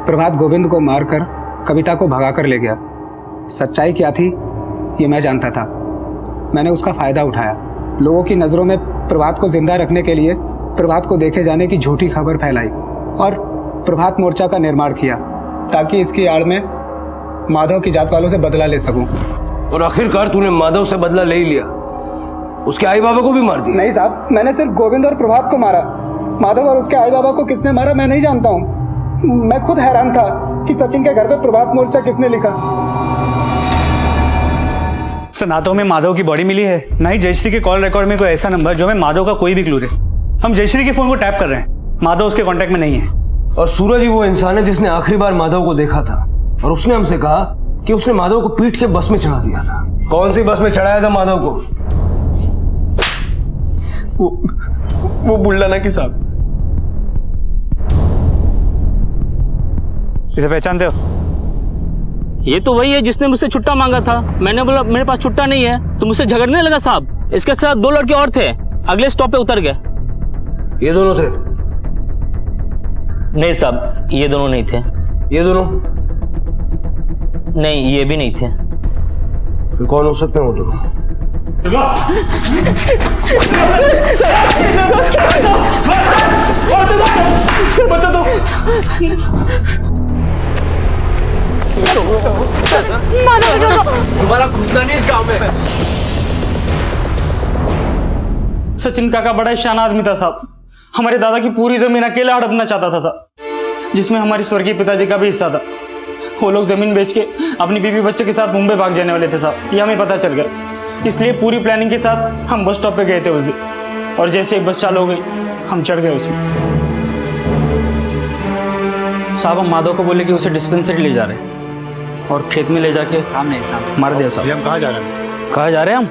प्रभात गोविंद को मारकर कविता को भगा कर ले गया। सच्चाई क्या थी ये मैं जानता था। मैंने उसका फायदा उठाया। लोगों की नज़रों में प्रभात को जिंदा रखने के लिए प्रभात को देखे जाने की झूठी खबर फैलाई और प्रभात मोर्चा का निर्माण किया, ताकि इसकी आड़ में माधव की जात वालों से बदला ले सकूं। और आखिरकार तूने माधव से बदला ले ही लिया, उसके आई बाबा को भी मार दिया। नहीं साहब, मैंने सिर्फ गोविंद और प्रभात को मारा। माधव और उसके आई बाबा को किसने मारा मैं नहीं जानता हूँ। मैं खुद हैरान था कि सचिन के घर पे प्रभात मोर्चा किसने लिखा। सर, ना तो हमें माधव की बॉडी मिली है, ना ही जयश्री के कॉल रिकॉर्ड में कोई ऐसा नंबर जो हमें माधव का कोई भी क्लू दे। हम जयश्री के फोन को टैप कर रहे हैं, माधव उसके कांटेक्ट में नहीं है। और सूरज ही वो इंसान है जिसने आखिरी बार माधव को देखा था, और उसने हमसे कहा कि उसने माधव को पीट के बस में चढ़ा दिया था। कौन सी बस में चढ़ाया था माधव को? वो बुल्लाना की साहब। इसे पहचानते हो? ये तो वही है जिसने मुझसे छुट्टा मांगा था। मैंने बोला मेरे पास छुट्टा नहीं है, तो मुझसे झगड़ने लगा साहब। इसके साथ 2 लड़के और थे, अगले स्टॉप पे उतर गए। ये दोनों थे? नहीं साहब, ये दोनों नहीं थे। ये दोनों? नहीं, ये भी नहीं थे। फिर कौन हो सकते हैं वो दोनों? बता दो। तुम्हारा घुसना नहीं इस गांव में। सचिन काका बड़ा शान आदमी था साहब। हमारे दादा की पूरी जमीन अकेला हड़पना चाहता था साहब, जिसमें हमारी स्वर्गीय पिताजी का भी हिस्सा था। वो लोग जमीन बेच के अपनी बीवी बच्चे के साथ मुंबई भाग जाने वाले थे साहब, ये हमें पता चल गया। इसलिए पूरी प्लानिंग के साथ हम बस स्टॉप पे गए थे उस दिन, और जैसे ही बस चालू हो गई हम चढ़ गए उसमें। साहब हम माधव को बोले कि उसे डिस्पेंसरी ले जा रहे हैं और खेत में ले जाके मार दिया साहब। हम कहाँ जा रहे हैं? कहाँ जा रहे हैं हम?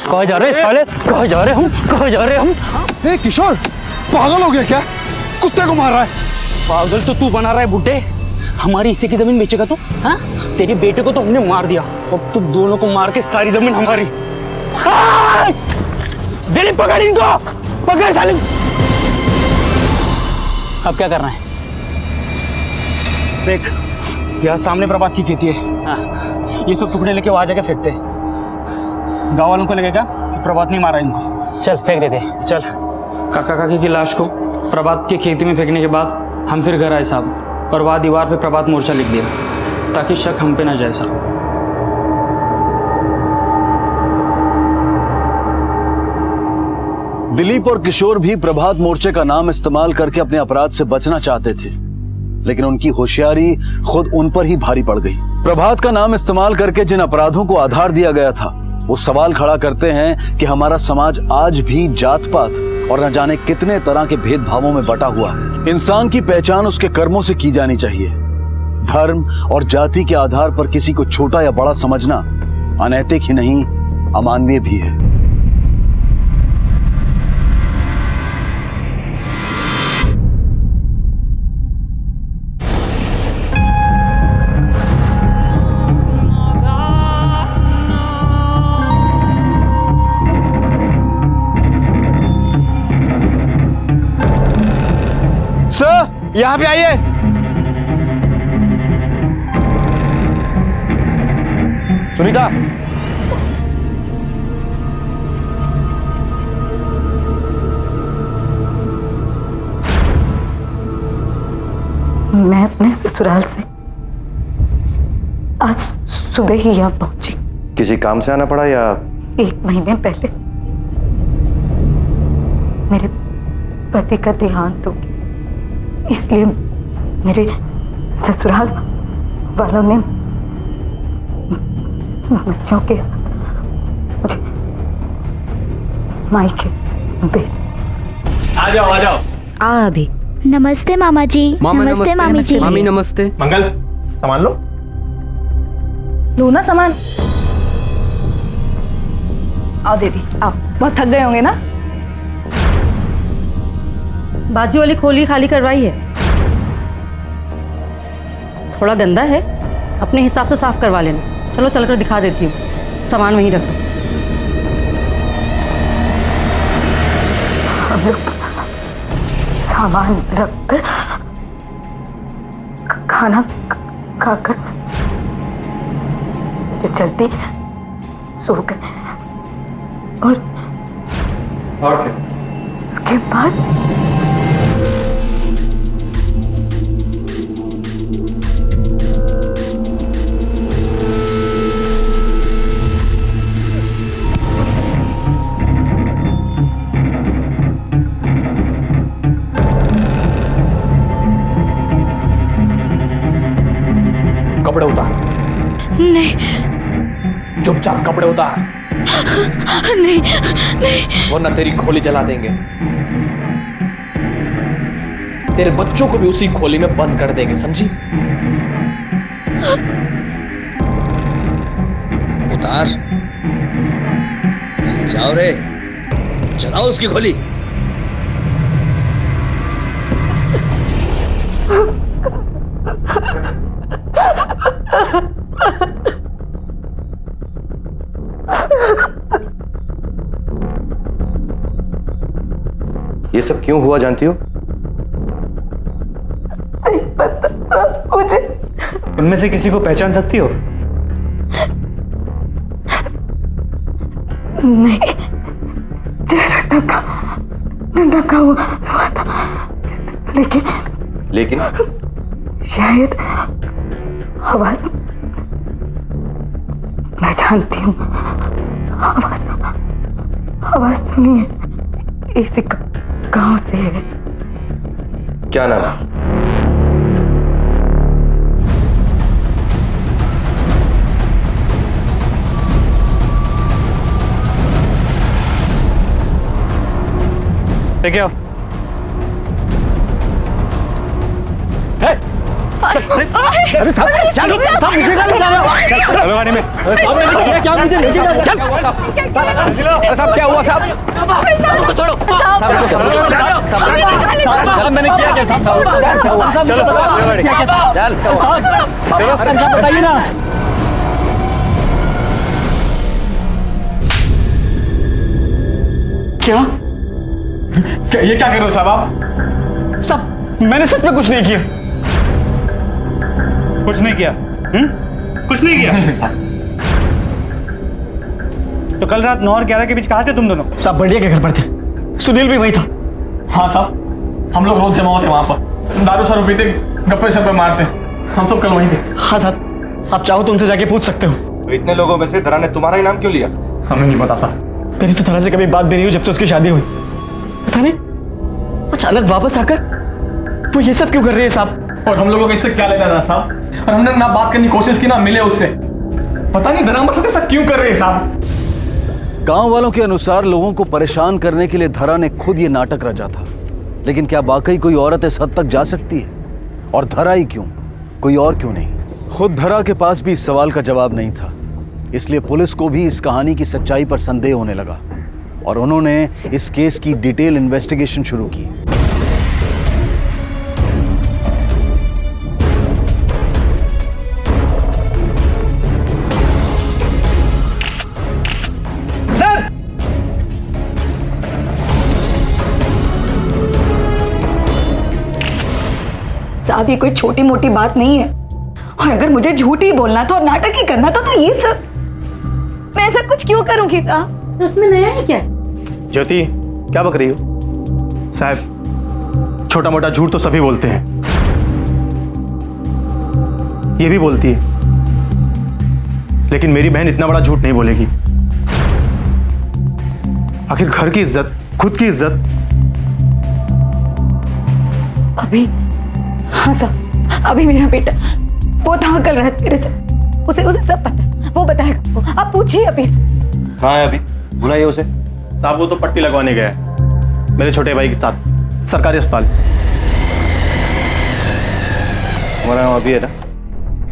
कहाँ जा रहे हैं साले? कहाँ जा रहे हैं हम? कहाँ जा रहे हैं हम? ए किशोर, पागल हो गया क्या? कुत्ते को मार रहा है। पागल तो तू बना रहा है बुड्ढे। हमारी हिस्से की जमीन बेचेगा तू? हाँ? तेरे बेटे को तो हमने मार दिया, अब तुम दोनों को मार के सारी जमीन हमारी। दिलीप पकड़ इनको, पकड़ साले। अब क्या करना है? देख यहाँ सामने प्रभात की खेती है। हाँ, ये सब टुकड़े लेके वहां जाके फेंकते। गाँव वालों को लगेगा कि प्रभात नहीं मारा इनको। चल फेंक देते। चल। काका काकी की लाश को प्रभात की खेती में फेंकने के बाद हम फिर घर आए साहब, और वहाँ दीवार पे प्रभात मोर्चा लिख दिया ताकि शक हम पे ना जाए साहब। दिलीप और किशोर भी प्रभात मोर्चे का नाम इस्तेमाल करके अपने अपराध से बचना चाहते थे, लेकिन उनकी होशियारी खुद उन पर ही भारी पड़ गई। प्रभात का नाम इस्तेमाल करके जिन अपराधों को आधार दिया गया था, वो सवाल खड़ा करते हैं कि हमारा समाज आज भी जात पात और न जाने कितने तरह के भेदभावों में बटा हुआ है। इंसान की पहचान उसके कर्मों से की जानी चाहिए। धर्म और जाति के आधार पर किसी को छोटा या बड़ा समझना अनैतिक ही नहीं, अमानवीय भी है। सर यहाँ पे आइए। सुनीता, मैं अपने ससुराल से आज सुबह ही यहाँ पहुंची। किसी काम से आना पड़ा या? 1 महीने पहले मेरे पति का देहांत हो गया, इसलिए मेरे ससुराल वालों ने बच्चों के साथ मुझे मायके भेज। आ जाओ आ जाओ। आ अभी। नमस्ते मामा जी। नमस्ते मामी जी। मामी नमस्ते। मंगल सामान लो। लो ना सामान। आओ दीदी आओ, बहुत थक गए होंगे ना। बाजू वाली खोली खाली करवाई है, थोड़ा गंदा है, अपने हिसाब से साफ करवा लेना। चलो चलकर दिखा देती हूँ, सामान वहीं रख दो। हम लोग सामान रख कर खाना खाकर जो जल्दी सो गए, और उसके बाद कपड़े उतार। नहीं। चुपचाप कपड़े उतार। नहीं नहीं। वरना तेरी खोली जला देंगे। तेरे बच्चों को भी उसी खोली में बंद कर देंगे, समझी? उतार। जाओ रे, जलाओ उसकी खोली। ये सब क्यों हुआ जानती हो? नहीं पता सब मुझे। उनमें से किसी को पहचान सकती हो? नहीं, चेहरा ढका हुआ था, लेकिन शायद आवाज मैं जानती हूँ। आवाज सुनिए, इसी गांव से है। क्या नाम है? लेके आओ। अरे साहब चलो साहब मुझे क्या ले जा रहे हो? चलो गाड़ी में। साहब मैंने क्या मुझे लेके जा चल। साहब क्या हुआ साहब? छोड़ो साहब मैंने किया क्या साहब? चलो चल साहब बताइए ना। क्या ये क्या कर रहे हो साहब आप? साहब मैंने सच में कुछ नहीं किया। कुछ नहीं किया? कुछ नहीं किया? तो कल रात 9 और 11 के बीच कहाँ थे तुम दोनों? साहब बढ़िया के घर पर थे, सुनील भी वही था। हाँ साहब हम लोग रोज जमा होते वहां पर, दारू शारू पीते, गप्पे शप्पे मारते, हम सब कल वहीं थे। हाँ साहब आप चाहो तो उनसे जाके पूछ सकते हो। तो इतने लोगों में से धरा ने तुम्हारा ही नाम क्यों लिया? हमें नहीं पता साहब। मेरी तो धरा से कभी बात भी नहीं हुई जब से उसकी शादी हुई। पता नहीं अचानक वापस आकर वो ये सब क्यों कर रही है साहब? और हम लोगों को इससे क्या लेना था साहब? और हमने ना बात करने की कोशिश की ना मिले उससे। पता नहीं धरा मतलब ऐसा क्यों कर रहे हैं साहब? गांव वालों के अनुसार लोगों को परेशान करने के लिए धरा ने खुद ये नाटक रचा था। लेकिन क्या वाकई कोई औरत इस हद तक जा सकती है? और धरा ही क्यों, कोई और क्यों नहीं? खुद धरा के पास भी इस सवाल का जवाब नहीं था। इसलिए पुलिस को भी इस कहानी की सच्चाई पर संदेह होने लगा और उन्होंने इस केस की डिटेल इन्वेस्टिगेशन शुरू की। सर साहब ये कोई छोटी मोटी बात नहीं है, और अगर मुझे झूठ ही बोलना था और नाटक ही करना था तो ये सब मैं ऐसा कुछ क्यों करूंगी साहब? उसमें नया है क्या? ज्योति क्या बक रही हो? साहब छोटा मोटा झूठ तो सभी बोलते हैं, ये भी बोलती है, लेकिन मेरी बहन इतना बड़ा झूठ नहीं बोलेगी। आखिर घर की इज्जत, खुद की इज्जत। अभी हाँ साहब, अभी मेरा बेटा वो था कल रात मेरे से, उसे सब पता है, वो बताएगा। वो आप पूछिए अभी से। हाँ अभी बुलाइए उसे। साहब वो तो पट्टी लगवाने गया है मेरे छोटे भाई के साथ सरकारी अस्पताल। हमारा नाम अभी है ना?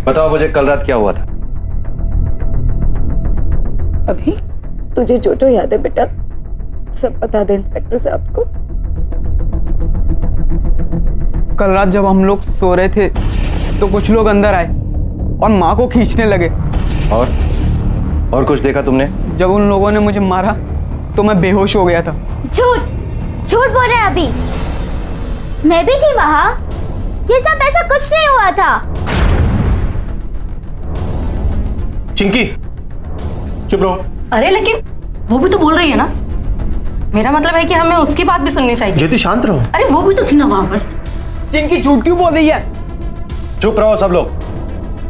बताओ मुझे कल रात क्या हुआ था? अभी तुझे जो जो याद है बेटा सब बता दे इंस्पेक्टर साहब को। कल रात जब हम लोग सो रहे थे तो कुछ लोग अंदर आए और माँ को खींचने लगे। और कुछ देखा तुमने? जब उन लोगों ने मुझे मारा तो मैं बेहोश हो गया था। झूठ बोल रहे हैं अभी, मैं भी थी वहां, ये सब ऐसा कुछ नहीं हुआ था। चिंकी चुप रहो। अरे लेकिन वो भी तो बोल रही है ना, मेरा मतलब है कि हमें उसकी बात भी सुननी चाहिए। ज्योति शांत रहो। अरे वो भी तो थी ना वहां पर। चिंकी झूठ क्यों बोल रही है? चुप रहो सब लोग,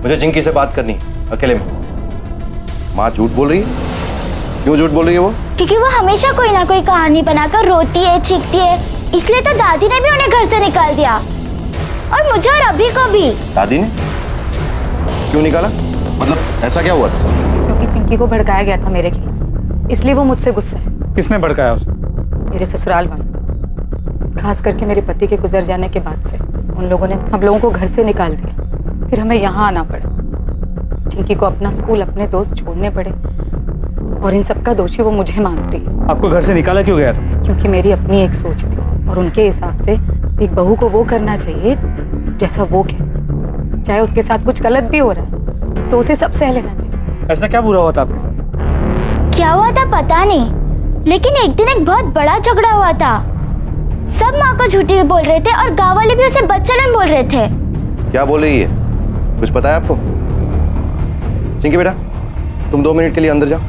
मुझे चिंकी से बात करनी अकेले में। माँ झूठ बोल रही है? क्यों झूठ बोल रही है वो? क्योंकि वो हमेशा कोई ना कोई कहानी बनाकर रोती है, चीखती है, इसलिए तो दादी ने भी उन्हें घर से निकाल दिया, और मुझे और अभी को भी। दादी ने क्यों निकाला? मतलब ऐसा क्या हुआ था? क्योंकि चिंकी को भड़काया गया था मेरे खिलाफ, इसलिए वो मुझसे गुस्सा है। किसने भड़काया उसे? मेरे ससुराल वाले, खास करके मेरे पति के गुजर जाने के बाद से उन लोगों ने हम लोगों को घर से निकाल दिया, फिर हमें यहाँ आना पड़ा। चिंकी को अपना स्कूल, अपने दोस्त छोड़ने पड़े, और इन सब का दोषी वो मुझे मानती है। आपको घर से निकाला क्यों गया था? क्योंकि मेरी अपनी एक सोच थी, और उनके हिसाब से एक बहू को वो करना चाहिए जैसा वो कहती, चाहे उसके साथ कुछ गलत भी हो रहा है तो उसे सब सह लेना चाहिए। ऐसा क्या बुरा हुआ था आपके साथ? क्या हुआ था पता नहीं, लेकिन एक दिन एक बहुत बड़ा झगड़ा हुआ था। सब माँ को झूठी बोल रहे थे और गाँव वाले भी उसे बच्चन बोल रहे थे। क्या बोल रही है? कुछ पता है आपको? चिंकी बेटा तुम 2 मिनट के लिए अंदर जाओ,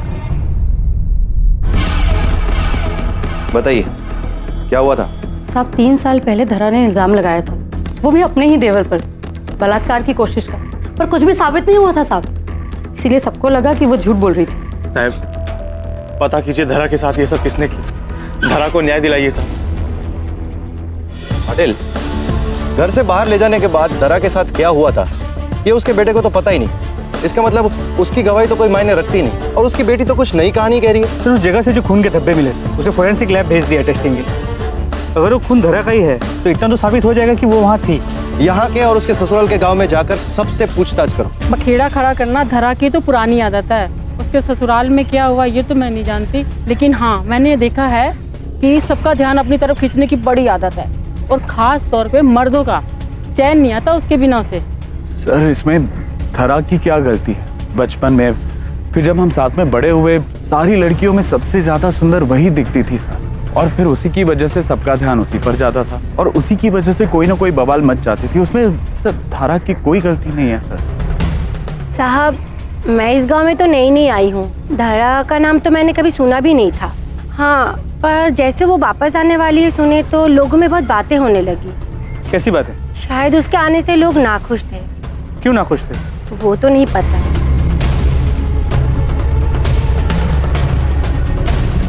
बताइए क्या हुआ था? साहब 3 साल पहले धरा ने इल्जाम लगाया था, वो भी अपने ही देवर पर, बलात्कार की कोशिश का, पर कुछ भी साबित नहीं हुआ था साहब, इसीलिए सबको लगा कि वो झूठ बोल रही थी। साहब पता कीजिए धरा के साथ ये सब किसने की, धरा को न्याय दिलाइए साहब। पटेल, घर से बाहर ले जाने के बाद धरा के साथ क्या हुआ था ये उसके बेटे को तो पता ही नहीं। इसका मतलब उसकी गवाही तो कोई मायने रखती नहीं, और उसकी बेटी तो कुछ नई कहानी कह रही है। सर उस जगह से जो खून के धब्बे मिले उसे फोरेंसिक लैब भेज दिया टेस्टिंग के, अगर वो खून धरा का ही है तो इतना तो साबित हो जाएगा कि वो वहाँ थी। यहाँ के और उसके ससुराल के गांव में जाकर सबसे पूछताछ करो। बखेड़ा खड़ा करना धरा की तो पुरानी आदत है। उसके ससुराल में क्या हुआ ये तो मैं नहीं जानती, लेकिन हाँ मैंने देखा है कि सबका ध्यान अपनी तरफ खींचने की बड़ी आदत है, और खास तौर पे मर्दों का। चैन नहीं आता उसके बिना उसे। सर इसमें धरा की क्या गलती है? बचपन में फिर जब हम साथ में बड़े हुए, सारी लड़कियों में सबसे ज्यादा सुंदर वही दिखती थी सर, और फिर उसी की वजह से सबका ध्यान उसी पर जाता था, और उसी की वजह से कोई ना कोई बवाल मच जाती थी। उसमें सर धारा की कोई गलती नहीं है सर। साहब मैं इस गांव में तो नई आई हूँ, धारा का नाम तो मैंने कभी सुना भी नहीं था। हाँ पर जैसे वो वापस आने वाली है सुने तो लोगों में बहुत बातें होने लगी। कैसी बात है? शायद उसके आने से लोग नाखुश थे। क्यों नाखुश थे? वो तो नहीं पता।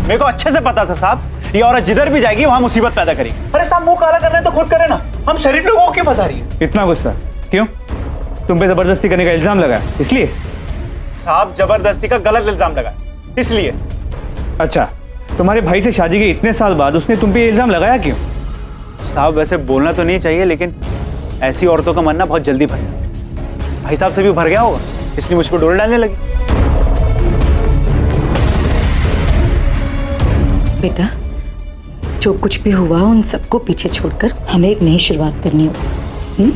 मेरे को अच्छे से पता था साहब, ये औरत जिधर भी जाएगी वहां मुसीबत पैदा करेगी। अरे साहब मुंह काला करना है तो खुद करे ना, हम शरीफ लोगों को क्यों फंसा रही है? इतना गुस्सा क्यों? तुम पे जबरदस्ती करने का इल्जाम लगा इसलिए? साहब जबरदस्ती का गलत इल्जाम लगा इसलिए। अच्छा तुम्हारे भाई से शादी के इतने साल बाद उसने तुम पे ये इल्जाम लगाया क्यों? साहब वैसे बोलना तो नहीं चाहिए, लेकिन ऐसी औरतों का मन ना बहुत जल्दी भर जाता है। भाई साहब से भी भर गया होगा, इसलिए मुझ पर डोल डालने लगी। बेटा जो कुछ भी हुआ उन सबको पीछे छोड़कर हमें एक नई शुरुआत करनी होगी।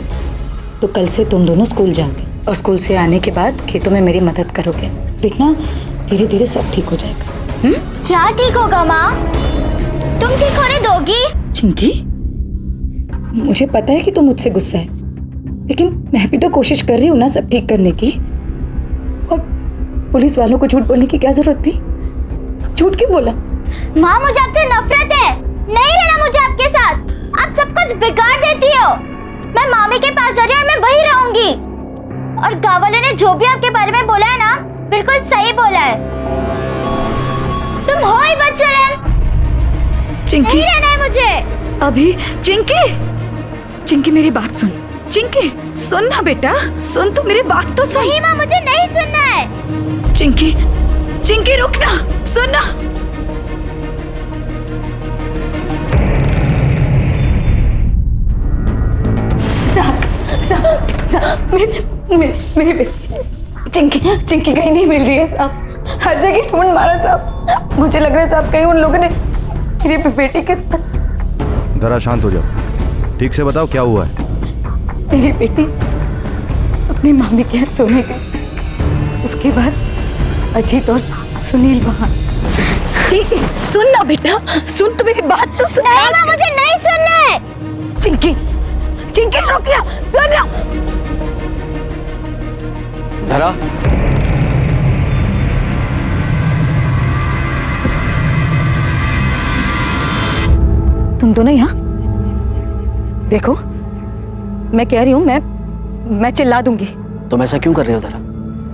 तो कल से तुम दोनों स्कूल जाओगे, और स्कूल से आने के बाद खेतों में मेरी मदद करोगे। देखना धीरे धीरे सब ठीक हो जाएगा। क्या ठीक होगा माँ? तुम ठीक होने दोगी? चिंकी मुझे पता है कि तुम मुझसे गुस्सा है, लेकिन मैं भी तो कोशिश कर रही हूँ ना सब ठीक करने की। और पुलिस वालों को झूठ बोलने की क्या जरूरत थी? झूठ क्यों बोला? माँ मुझे आपसे नफरत है, नहीं रहना मुझे आपके साथ। आप सब कुछ बिगाड़ देती हो। मैं मामी के पास जा रही हूँ और मैं वहीं रहूंगी। और गाँव वालों ने जो भी आपके बारे में बोला है ना, बिल्कुल सही बोला है। तुम हो ही बदचलन। चिंकी नहीं रहना है मुझे अभी। चिंकी मेरी बात सुन। चिंकी सुन ना बेटा, सुन तो मेरी बात तो सुन। नहीं माँ मुझे नहीं सुनना है। चिंकी रुक ना, सुन ना। साहब मेरी बेटी चिंकी कहीं नहीं मिल रही है साहब। हर जगह ढूंढ मारा साहब। मुझे लग रहा है साहब कहीं उन लोगों ने मेरी बेटी के साथ। जरा शांत हो जाओ, ठीक से बताओ क्या हुआ है। मेरी बेटी अपनी मामी के यहाँ सोने गई, उसके बाद अजीत और सुनील वहाँ। ठीक है सुन ना बेटा, सुन तो मेरी बात तो सुन। नहीं माँ मुझे नहीं सुनना है। चिंकी रुक जा, सुन ना। धरा तुम दोनों यहाँ देखो, मैं कह रही हूँ मैं चिल्ला दूंगी। तुम ऐसा क्यों कर रहे हो धरा?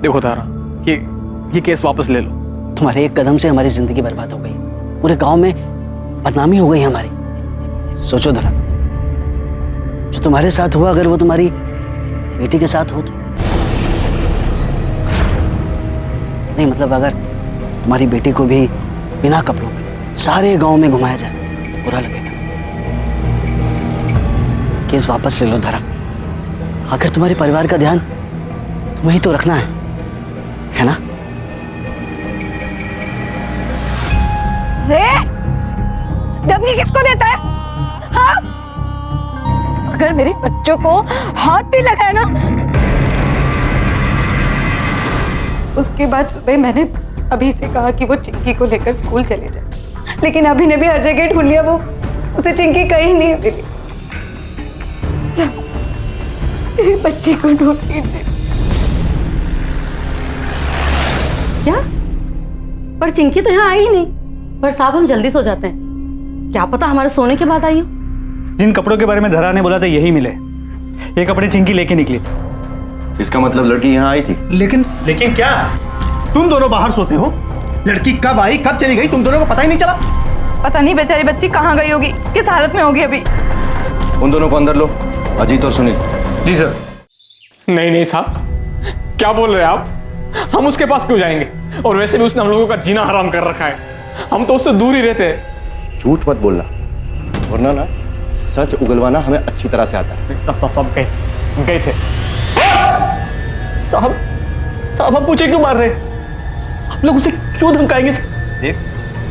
देखो तारा, ये केस वापस ले लो। तुम्हारे एक कदम से हमारी जिंदगी बर्बाद हो गई, पूरे गांव में बदनामी हो गई हमारी। सोचो धरा, जो तुम्हारे साथ हुआ अगर वो तुम्हारी बेटी के साथ हो तो। नहीं मतलब अगर तुम्हारी बेटी को भी बिना कपड़ों के सारे गांव में घुमाया जाए, बुरा लगेगा। केस वापस ले लो धरा। आखिर तुम्हारे परिवार का ध्यान तुम्हें ही तो रखना है ना? धमकी किसको देता है? हाँ? अगर मेरे बच्चों को हाथ भी लगाया ना, उसके बाद सुबह मैंने अभी से कहा कि वो चिंकी को लेकर स्कूल चले जाए, लेकिन अभी ने भी हर जगह ढूंढ लिया, वो उसे चिंकी कहीं नहीं मिली। मेरे बच्चे को ढूंढ लीजिए। क्या? पर चिंकी तो यहाँ आई ही नहीं। पर साहब हम जल्दी सो जाते हैं, क्या पता हमारे सोने के बाद आई हो। जिन कपड़ों के बारे में धरा ने बोला था यही मिले। ये कपड़े चिंकी लेके निकली थी। इसका मतलब लड़की यहाँ आई थी। लेकिन क्या? तुम दोनों बाहर सोते हो, लड़की कब आई कब चली गई तुम दोनों को पता ही नहीं चला? पता नहीं बेचारी बच्ची कहाँ गई होगी, किस हालत में होगी अभी। उन दोनों को अंदर लो, अजीत और सुनील। जी सर। नहीं साहब, क्या बोल रहे हैं आप? हम उसके पास क्यों जाएंगे? और वैसे भी उसने हम लोगों का जीना हराम कर रखा है, हम तो उससे दूर ही रहते हैं। झूठ मत बोलना, वरना ना सच उगलवाना हमें अच्छी तरह से आता है। सब गए थे। साहब साहब आप मुझे क्यों मार रहे हैं? आप लोग उसे क्यों धमकाएंगे? देख,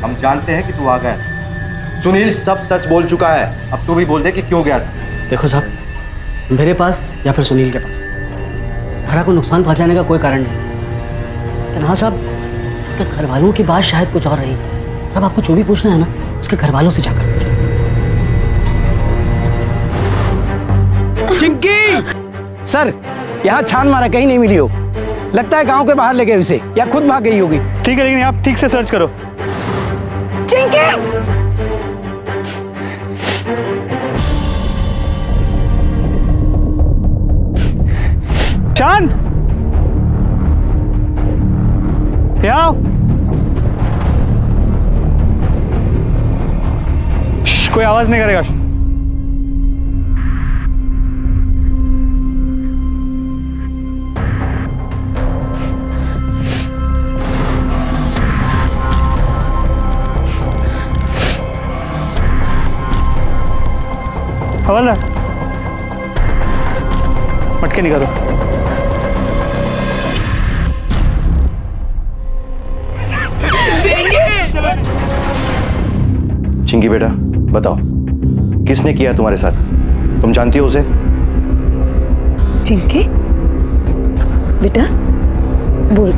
हम जानते हैं कि तू आ गया। सुनील सब सच बोल चुका है, अब तू भी बोल दे कि क्यों गया था। देखो साहब, मेरे पास या फिर सुनील के पास धरा को नुकसान पहुंचाने का कोई कारण नहीं, लेकिन हाँ साहब, उसके घर वालों की बात शायद कुछ और रही। साहब आपको जो भी पूछना है ना, उसके घर वालों से जाकर पूछो। चिंकी सर, यहाँ छान मारा कहीं नहीं मिली हो। लगता है गांव के बाहर ले गए उसे, या खुद भाग गई होगी। ठीक है, लेकिन आप ठीक से सर्च करो। चिंकी! चांद, यहाँ आओ। कोई आवाज नहीं करेगा। हवलदार, मटके निकालो। चिंकी बेटा बताओ, किसने किया तुम्हारे साथ? तुम जानती हो उसे? चिंकी बेटा बोल,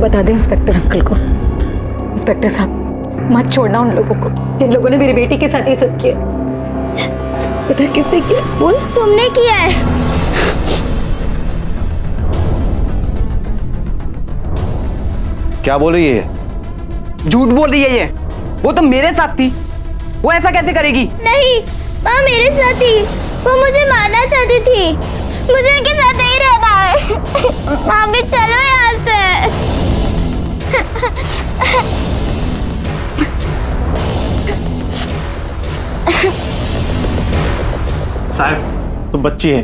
बता दे इंस्पेक्टर अंकल को। इंस्पेक्टर साहब, मत छोड़ना उन लोगों को जिन लोगों ने मेरी बेटी के साथ ये सब किया। बता किसने किया? बोल। तुमने किया है। क्या बोल रही है? झूठ बोल रही है ये। वो तो मेरे साथ थी, वो ऐसा कैसे करेगी? नहीं, माँ मेरे साथ थी। वो मुझे मारना चाहती थी। मुझे इनके साथ नहीं रहना है। माँ भी चलो यहाँ से। साहब तो बच्ची है,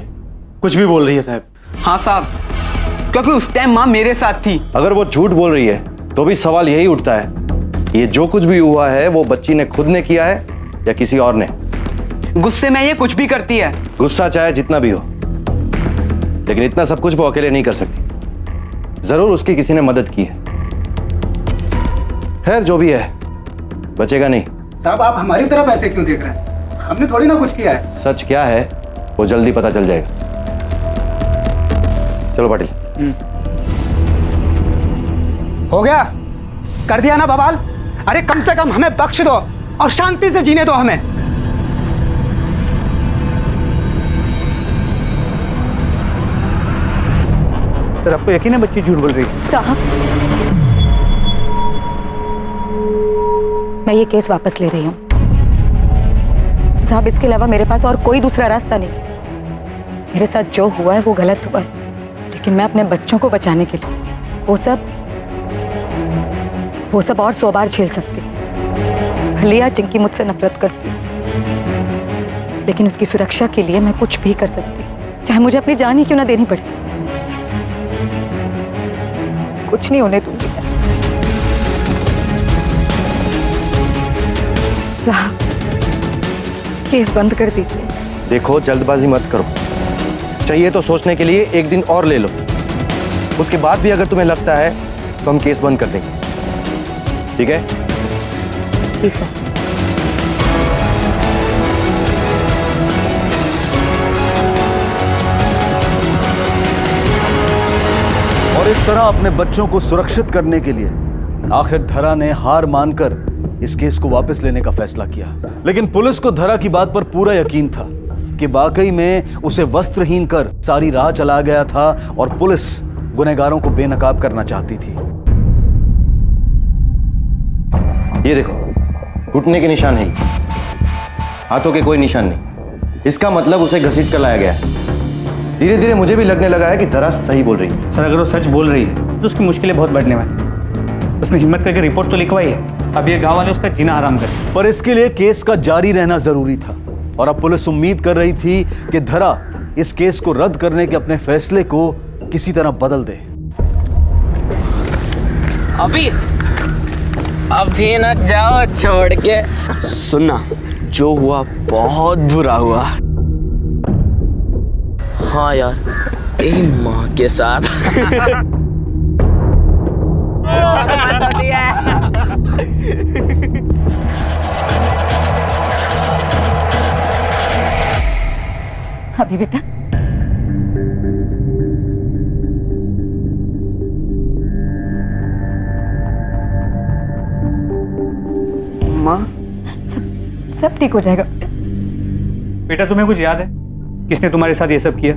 कुछ भी बोल रही है साहब। हाँ साहब, क्योंकि उस टाइम माँ मेरे साथ थी। अगर वो झूठ बोल रही है तो भी सवाल यही उठता है, ये जो कुछ भी हुआ है वो बच्ची ने खुद ने किया है या किसी और ने? गुस्से में ये कुछ भी करती है। गुस्सा चाहे जितना भी हो, लेकिन इतना सब कुछ वो अकेले नहीं कर सकती। जरूर उसकी किसी ने मदद की है। खैर जो भी है, बचेगा नहीं। साहब आप हमारी तरफ ऐसे क्यों देख रहे हैं? हमने थोड़ी ना कुछ किया है। सच क्या है वो जल्दी पता चल जाएगा। चलो पाटिल। हो गया, कर दिया ना बवाल। अरे कम से कम हमें बख्श दो और शांति से जीने दो हमें। सर आपको यकीन है बच्ची झूठ बोल रही है? साहब, मैं ये केस वापस ले रही हूँ। साहब इसके अलावा मेरे पास और कोई दूसरा रास्ता नहीं। मेरे साथ जो हुआ है वो गलत हुआ है, लेकिन मैं अपने बच्चों को बचाने के लिए वो सब और 100 बार झेल सकती। भले आज चिंकी मुझसे नफरत करती, लेकिन उसकी सुरक्षा के लिए मैं कुछ भी कर सकती, चाहे मुझे अपनी जान ही क्यों ना देनी पड़े। कुछ नहीं होने दूंगी। साहब केस बंद कर दीजिए। देखो जल्दबाजी मत करो, चाहिए तो सोचने के लिए एक दिन और ले लो। उसके बाद भी अगर तुम्हें लगता है तो हम केस बंद कर देंगे, ठीक है? जी सर। और इस तरह अपने बच्चों को सुरक्षित करने के लिए आखिर धरा ने हार मानकर इस केस को वापस लेने का फैसला किया। लेकिन पुलिस को धरा की बात पर पूरा यकीन था कि वाकई में उसे वस्त्रहीन कर सारी राह चला गया था और पुलिस गुनहगारों को बेनकाब करना चाहती थी। ये देखो, घुटने के निशान है, हाथों के कोई निशान नहीं। इसका मतलब उसे घसीट कर लाया गया है। धीरे धीरे मुझे भी लगने लगा है कि धरा सही बोल रही है। सर अगर वो सच बोल रही है तो उसकी मुश्किलें बहुत बढ़ने वाली। उसने हिम्मत करके रिपोर्ट तो लिखवाई है, अब ये गांव वाले उसका जीना हराम कर। पर इसके लिए केस का जारी रहना जरूरी था और अब पुलिस उम्मीद कर रही थी कि धरा इस केस को रद्द करने के अपने फैसले को किसी तरह बदल दे। अभी न जाओ छोड़ के। सुनना, जो हुआ बहुत बुरा हुआ। हाँ यार, तेरी माँ के साथ। अभी बेटा माँ, सब ठीक हो जाएगा। बेटा तुम्हें कुछ याद है किसने तुम्हारे साथ ये सब किया?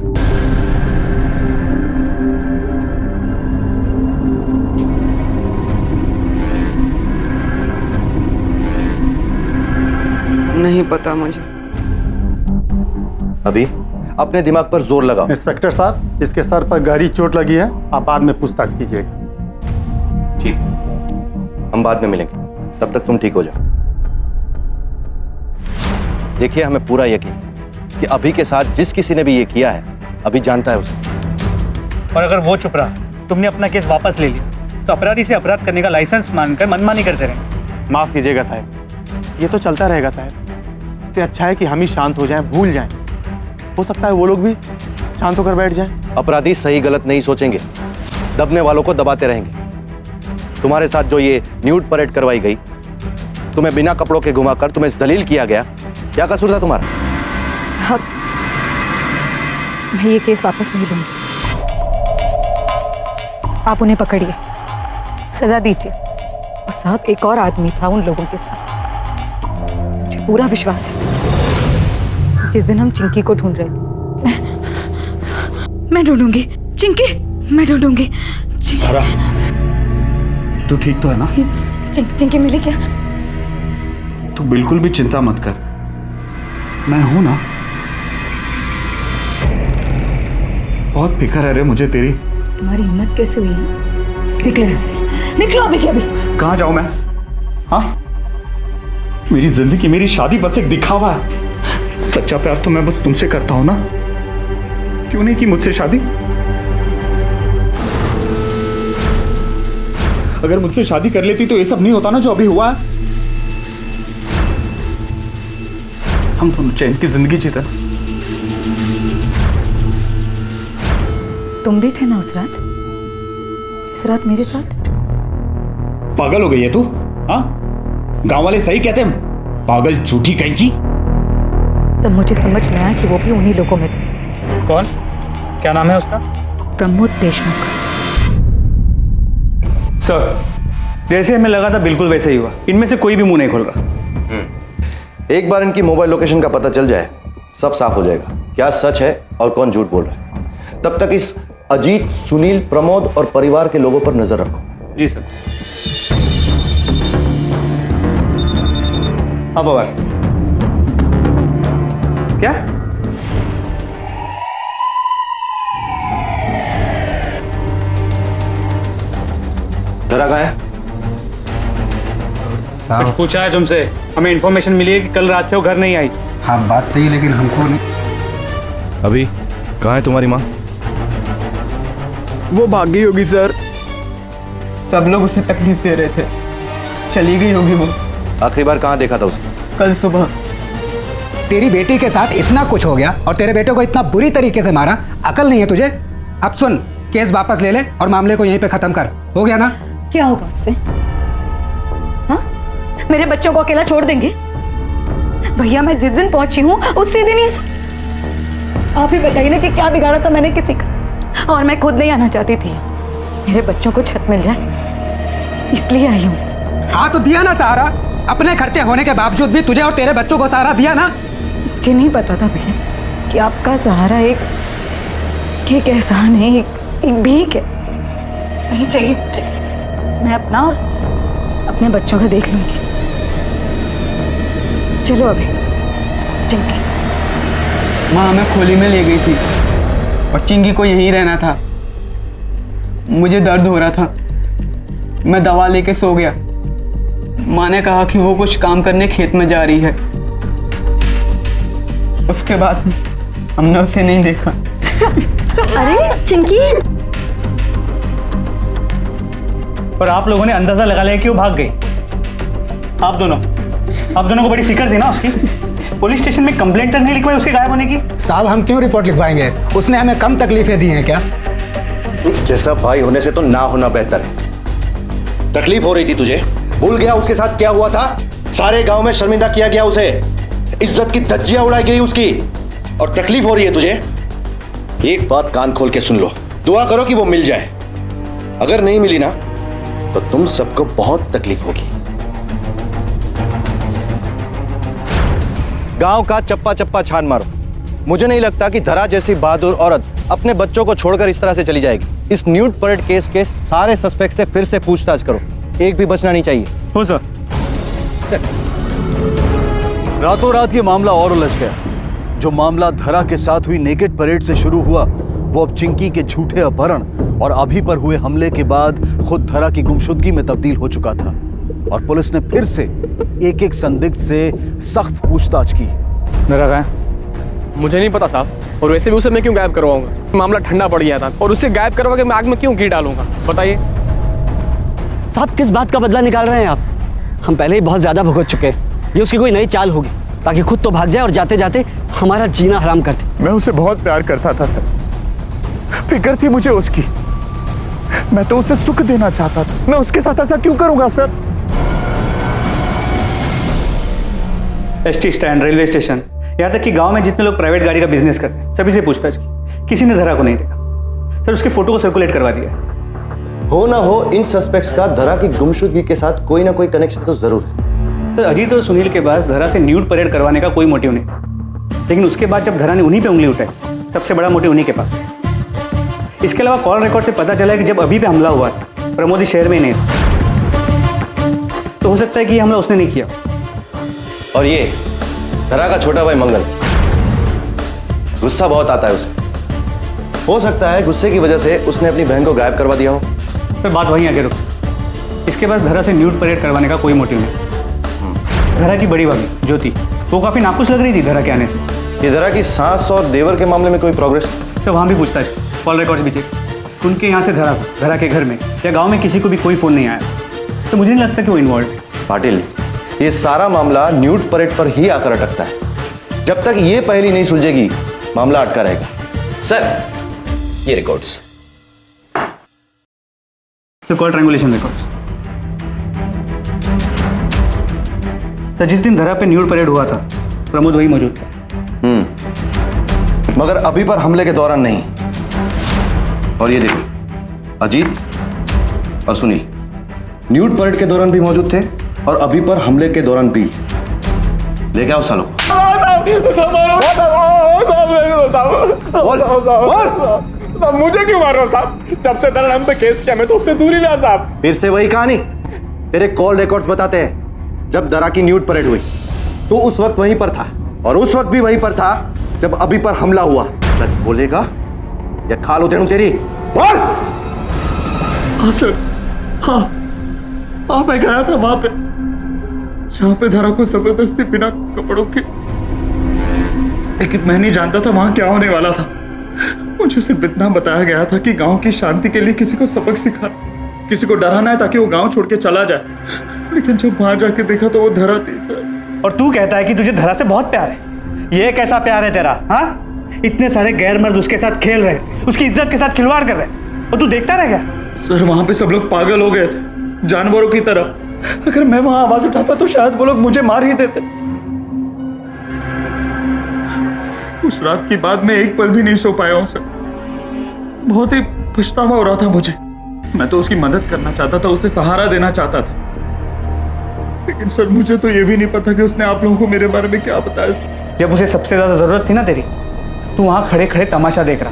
नहीं पता मुझे। अभी अपने दिमाग पर जोर लगाओ। इंस्पेक्टर साहब, इसके सर पर गहरी चोट लगी है, आप बाद में पूछताछ कीजिएगा। ठीक, हम बाद में मिलेंगे, तब तक तुम ठीक हो जाओ। देखिए, हमें पूरा यकीन कि अभी के साथ जिस किसी ने भी ये किया है, अभी जानता है उसे। और अगर वो चुप रहा, तुमने अपना केस वापस ले लिया, तो अपराधी से अपराध करने का लाइसेंस मानकर मनमानी करते रहे। माफ कीजिएगा साहब, ये तो चलता रहेगा साहब। इससे अच्छा है कि हम ही शांत हो जाएं, भूल जाएं। हो सकता है वो लोग भी शांत होकर बैठ जाएं। अपराधी सही गलत नहीं सोचेंगे, दबने वालों को दबाते रहेंगे। तुम्हारे साथ जो ये न्यूड परेड करवाई गई, तुम्हें बिना कपड़ों के घुमाकर तुम्हें जलील किया गया, क्या कसूर था तुम्हारा? हाँ, मैं ये केस वापस नहीं लूंगी। आप उन्हें पकड़िए, सजा दीजिए। और साहब, एक और आदमी था उन लोगों के साथ, मुझे पूरा विश्वास है। जिस दिन हम चिंकी को ढूंढ रहे थे, मैं ढूंढूंगी चिंकी, मैं ढूंढूंगी। धारा, तू ठीक तो है ना? चिंकी मिली क्या? तू बिल्कुल भी चिंता मत कर, मैं हूं ना। बहुत फिक्र है रे मुझे तेरी। तुम्हारी हिम्मत कैसे हुई है? निकलो ऐसे, निकलो अभी के अभी। कहाँ जाऊं मैं? हाँ, मेरी जिंदगी, मेरी शादी बस एक दिखावा है। सच्चा प्यार तो मैं बस तुमसे करता हूं ना। क्यों नहीं की मुझसे शादी? अगर मुझसे शादी कर लेती तो ये सब नहीं होता ना जो अभी हुआ है। हम दोनों चैन की जिंदगी जीते। तुम भी थे ना उस रात, जिस रात मेरे साथ? पागल हो गई है तू? हाँ, गांव वाले सही कहते हैं, पागल झूठी कहीं की। तब मुझे समझ में आया कि वो भी उन्हीं लोगों में थे। कौन? क्या नाम है उसका? प्रमोद देशमुख। सर, जैसे हमें लगा था बिल्कुल वैसे ही हुआ। इनमें से कोई भी मुंह नहीं खोल रहा। एक बार इनकी मोबाइल लोकेशन का पता चल जाए, सब साफ हो जाएगा, क्या सच है और कौन झूठ बोल रहा है। तब तक इस अजीत, सुनील, प्रमोद और परिवार के लोगों पर नजर रखो। जी सर। हाँ पवार, क्या? धरा कहाँ है? कुछ पूछा है तुमसे? हमें इन्फॉर्मेशन मिली है कि कल रात से वो घर नहीं आई। हाँ बात सही है, लेकिन हमको नहीं। अभी कहाँ है तुम्हारी माँ? वो भाग गई होगी सर, सब लोग उसे तकलीफ दे रहे थे, चली गई होगी वो। आखिरी बार कहाँ देखा था उसे? कल सुबह। तेरी बेटी के साथ इतना कुछ हो गया और तेरे बेटे को इतना बुरी तरीके से मारा, अकल नहीं है तुझे? अब सुन, केस वापस ले ले और मामले को यहीं पे खत्म कर। हो गया ना? क्या होगा उससे? हाँ, मेरे बच्चों को अकेला छोड़ देंगे? भैया, मैं जिस दिन पहुंची हूँ उसी दिन ये सब। आप ही बताइए ना कि क्या बिगाड़ा था मैंने किसी का। और मैं खुद नहीं आना चाहती थी, मेरे बच्चों को छत मिल जाए इसलिए आई हूँ। हाँ तो दिया ना सहारा, अपने खर्चे होने के बावजूद भी तुझे और तेरे बच्चों को सहारा दिया ना। मुझे नहीं पता था भैया कि आपका सहारा एक एहसान है, एक भीख है। नहीं चाहिए मुझे, मैं अपना और अपने बच्चों का देख लूंगी। चलो अभी चिंकी। माँ हमें खोली में ले गई थी और चिंकी को यहीं रहना था। मुझे दर्द हो रहा था, मैं दवा लेके सो गया। माँ ने कहा कि वो कुछ काम करने खेत में जा रही है। उसके बाद हमने उसे नहीं देखा। अरे चिंकी, पर आप लोगों ने अंदाजा लगा लिया क्यों भाग गई? आप दोनों को बड़ी फिक्र थी ना उसकी। पुलिस स्टेशन में कंप्लेंट नहीं लिखवाई उसके गायब होने की? साहब हम क्यों रिपोर्ट लिखवाएंगे, उसने हमें कम तकलीफें दी हैं क्या? जैसा भाई होने से तो ना होना बेहतर है। तकलीफ हो रही थी तुझे, भूल गया उसके साथ क्या हुआ था? सारे गांव में शर्मिंदा किया गया उसे, इज्जत की धज्जियां उड़ाई गई उसकी, और तकलीफ हो रही है तुझे? एक बात कान खोल के सुन लो, दुआ करो कि वो मिल जाए। अगर नहीं मिली ना तो तुम सबको बहुत तकलीफ होगी। गांव का चप्पा चप्पा छान मारो। मुझे नहीं लगता कि धरा जैसी बहादुर औरत अपने बच्चों को छोड़कर इस तरह से चली जाएगी। इस न्यूड परेड केस के सारे सस्पेक्ट से फिर से पूछताछ करो, एक भी बचना नहीं चाहिए। हो सर। रातों रात ये मामला और उलझ गया। जो मामला धरा के साथ हुई नेकेड परेड से शुरू हुआ, वो अब चिंकी के झूठे अपहरण और अभी पर हुए हमले के बाद खुद धरा की गुमशुदगी में तब्दील हो चुका था, और पुलिस ने फिर से एक एक संदिग्ध से सख्त पूछताछ की। धरा कहाँ है? मुझे नहीं पता साहब, और वैसे भी उसे मैं क्यों गायब करवाऊंगा? मामला ठंडा पड़ गया था, और उसे गायब करवा के मैं आग में क्यों घी डालूंगा, बताइए। साहब किस बात का बदला निकाल रहे हैं आप? हम पहले ही बहुत ज्यादा भुगत चुके हैं। ये उसकी कोई नई चाल होगी ताकि खुद तो भाग जाए और जाते जाते हमारा जीना हराम कर दे। मैं उसे बहुत प्यार करता था सर, फिक्र थी मुझे उसकी। मैं तो उसे सुख देना चाहता था, मैं उसके साथ ऐसा क्यों करूंगा sir? ST stand, railway station, यहाँ तक कि गांव में जितने लोग प्राइवेट गाड़ी का बिजनेस करते हैं सभी से पूछताछ की, किसी ने धरा को नहीं देखा। सर उसके फोटो को सर्कुलेट करवा दिया। हो ना हो, इन सस्पेक्ट्स का धरा की गुमशुदगी के साथ कोई ना कोई कनेक्शन तो जरूर है। सर अजीत और सुनील के बाद धरा से न्यूड परेड करवाने का कोई मोटिव नहीं था, लेकिन उसके बाद जब धरा ने उन्हीं पे उंगली उठाई, सबसे बड़ा मोटिव उन्हीं के पास था। इसके अलावा कॉल रिकॉर्ड से पता चला कि जब अभी पे हमला हुआ था प्रमोद शहर में नहीं था, तो हो सकता है कि ये हमला उसने नहीं किया। और ये धरा का छोटा भाई मंगल, गुस्सा बहुत आता है उसे। हो सकता है गुस्से की वजह से उसने अपनी बहन को गायब करवा दिया हो। सर बात वहीं आगे रुक, इसके बाद धरा से न्यूड परेड करवाने का कोई मोटिव नहीं। धरा की बड़ी भाभी ज्योति, वो काफी नाखुश लग रही थी धरा के आने से। ये धरा की सास और देवर के मामले में कोई प्रोग्रेस? सर वहाँ भी पूछताछ, कॉल रिकॉर्ड्स भी चेक। उनके यहाँ से धरा के घर में या गांव में किसी को भी कोई फोन नहीं आया, तो मुझे नहीं लगता कि वो इन्वॉल्व है। पाटिल, ये सारा मामला न्यूड परेड पर ही आकर अटकता है। जब तक ये पहेली नहीं सुलझेगी, मामला अटका रहेगा। सर ये records, sir call triangulation records. Sir जिस दिन धरा पे न्यूड परेड हुआ था प्रमोद वही मौजूद था। मगर अभी पर हमले के दौरान नहीं। और ये देखो, अजीत और सुनील न्यूड परेड के दौरान भी मौजूद थे और अभी पर हमले के दौरान भी। लेके आओ सालों। मुझे क्यों मार रहे हो साहब? जब से धरा हम पे केस किया मैं तो उससे दूर ही रहा साहब। फिर से वही कहानी। तेरे कॉल रिकॉर्ड्स बताते हैं जब धरा की न्यूड परेड हुई तो उस वक्त वहीं पर था, और उस वक्त भी वहीं पर था जब अभी पर हमला हुआ। सच बोलेगा या खाल उधेड़ूं तेरी? बोल। हाँ सर, हाँ मैं गया था वहां पे जहां पे धरा को जबरदस्ती बिना कपड़ों के, लेकिन मैं नहीं जानता था वहां क्या होने वाला था। मुझे सिर्फ इतना बताया गया था कि गांव की शांति के लिए किसी को सबक सिखा, किसी को डराना है ताकि वो गांव छोड़ के चला जाए। लेकिन जब वहां जाके देखा तो वो धरा थी सर। और तू कहता है कि तुझे धरा से बहुत प्यार है। ये कैसा प्यार है तेरा? हाँ, इतने सारे गैर मर्द उसके साथ खेल रहे, उसकी इज्जत के साथ खिलवाड़ कर रहे, और तू देखता रह गया? सर वहां पे सब लोग पागल हो गए थे, जानवरों की तरह। अगर मैं वहां आवाज उठाता तो शायद वो लोग मुझे मार ही देते। उस रात की बाद मैं एक पल भी नहीं सो पाया हूं सर। बहुत ही पछतावा हो रहा था मुझे। मैं तो उसकी मदद करना चाहता था, उसे सहारा देना चाहता था, लेकिन सर मुझे तो ये भी नहीं पता कि उसने आप लोगों को मेरे बारे में क्या बताया। जब उसे सबसे ज्यादा जरूरत थी ना तेरी, तू वहां खड़े खड़े तमाशा देख रहा।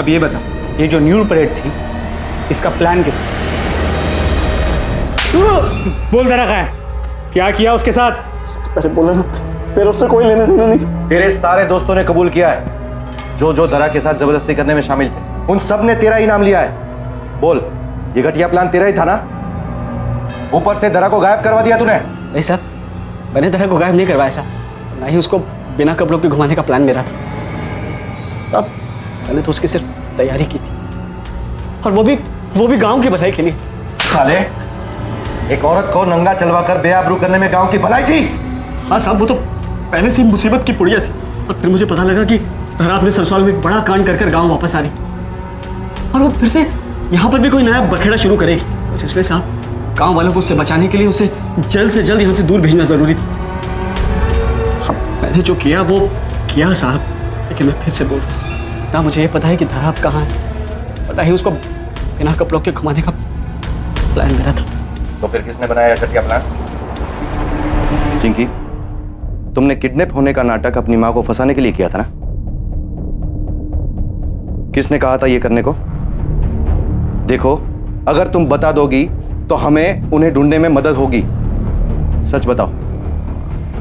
अब ये बता, ये जो न्यूड परेड थी इसका प्लान किसका? बोल दे रखा है, क्या किया उसके साथ? अरे बोला ना, मेरा उससे कोई लेना देना नहीं। तेरे सारे दोस्तों ने कबूल किया है जो जो धरा के साथ जबरदस्ती करने में शामिल थे, उन सब ने तेरा ही नाम लिया है। बोल, ये घटिया प्लान तेरा ही था ना? ऊपर से धरा को गायब करवा दिया तूने। नहीं सर, मैंने धरा को गायब नहीं करवाया सर, ना ही उसको बिना कपड़ों के घुमाने का प्लान मेरा था साहब। मैंने तो उसकी सिर्फ तैयारी की थी, और वो भी गांव की भलाई के लिए। साले, एक औरत को नंगा चलवा कर बेआबरू करने में गांव की भलाई थी? हाँ साहब, पहले से ही मुसीबत की पुड़िया थी, और फिर मुझे पता लगा कि धरा अपने ससुराल में एक बड़ा कांड कर गांव वापस आ रही, और वो फिर से यहाँ पर भी कोई नया बखेड़ा शुरू करेगी। बस इसलिए साहब, गांव वालों को उससे बचाने के लिए उसे जल्द से जल्द यहाँ से दूर भेजना जरूरी था। अब मैंने जो किया वो किया साहब, लेकिन मैं फिर से बोल रहा हूं, ना मुझे ये पता है कि धरा अब कहाँ है, पता ही उसको बिना कपड़ों के घुमाने का प्लान मेरा था। तो फिर किसने बनाया घटिया प्लान? चिंकी, तुमने किडनैप होने का नाटक अपनी माँ को फंसाने के लिए किया था ना? किसने कहा था ये करने को? देखो, अगर तुम बता दोगी तो हमें उन्हें ढूंढने में मदद होगी। सच बताओ।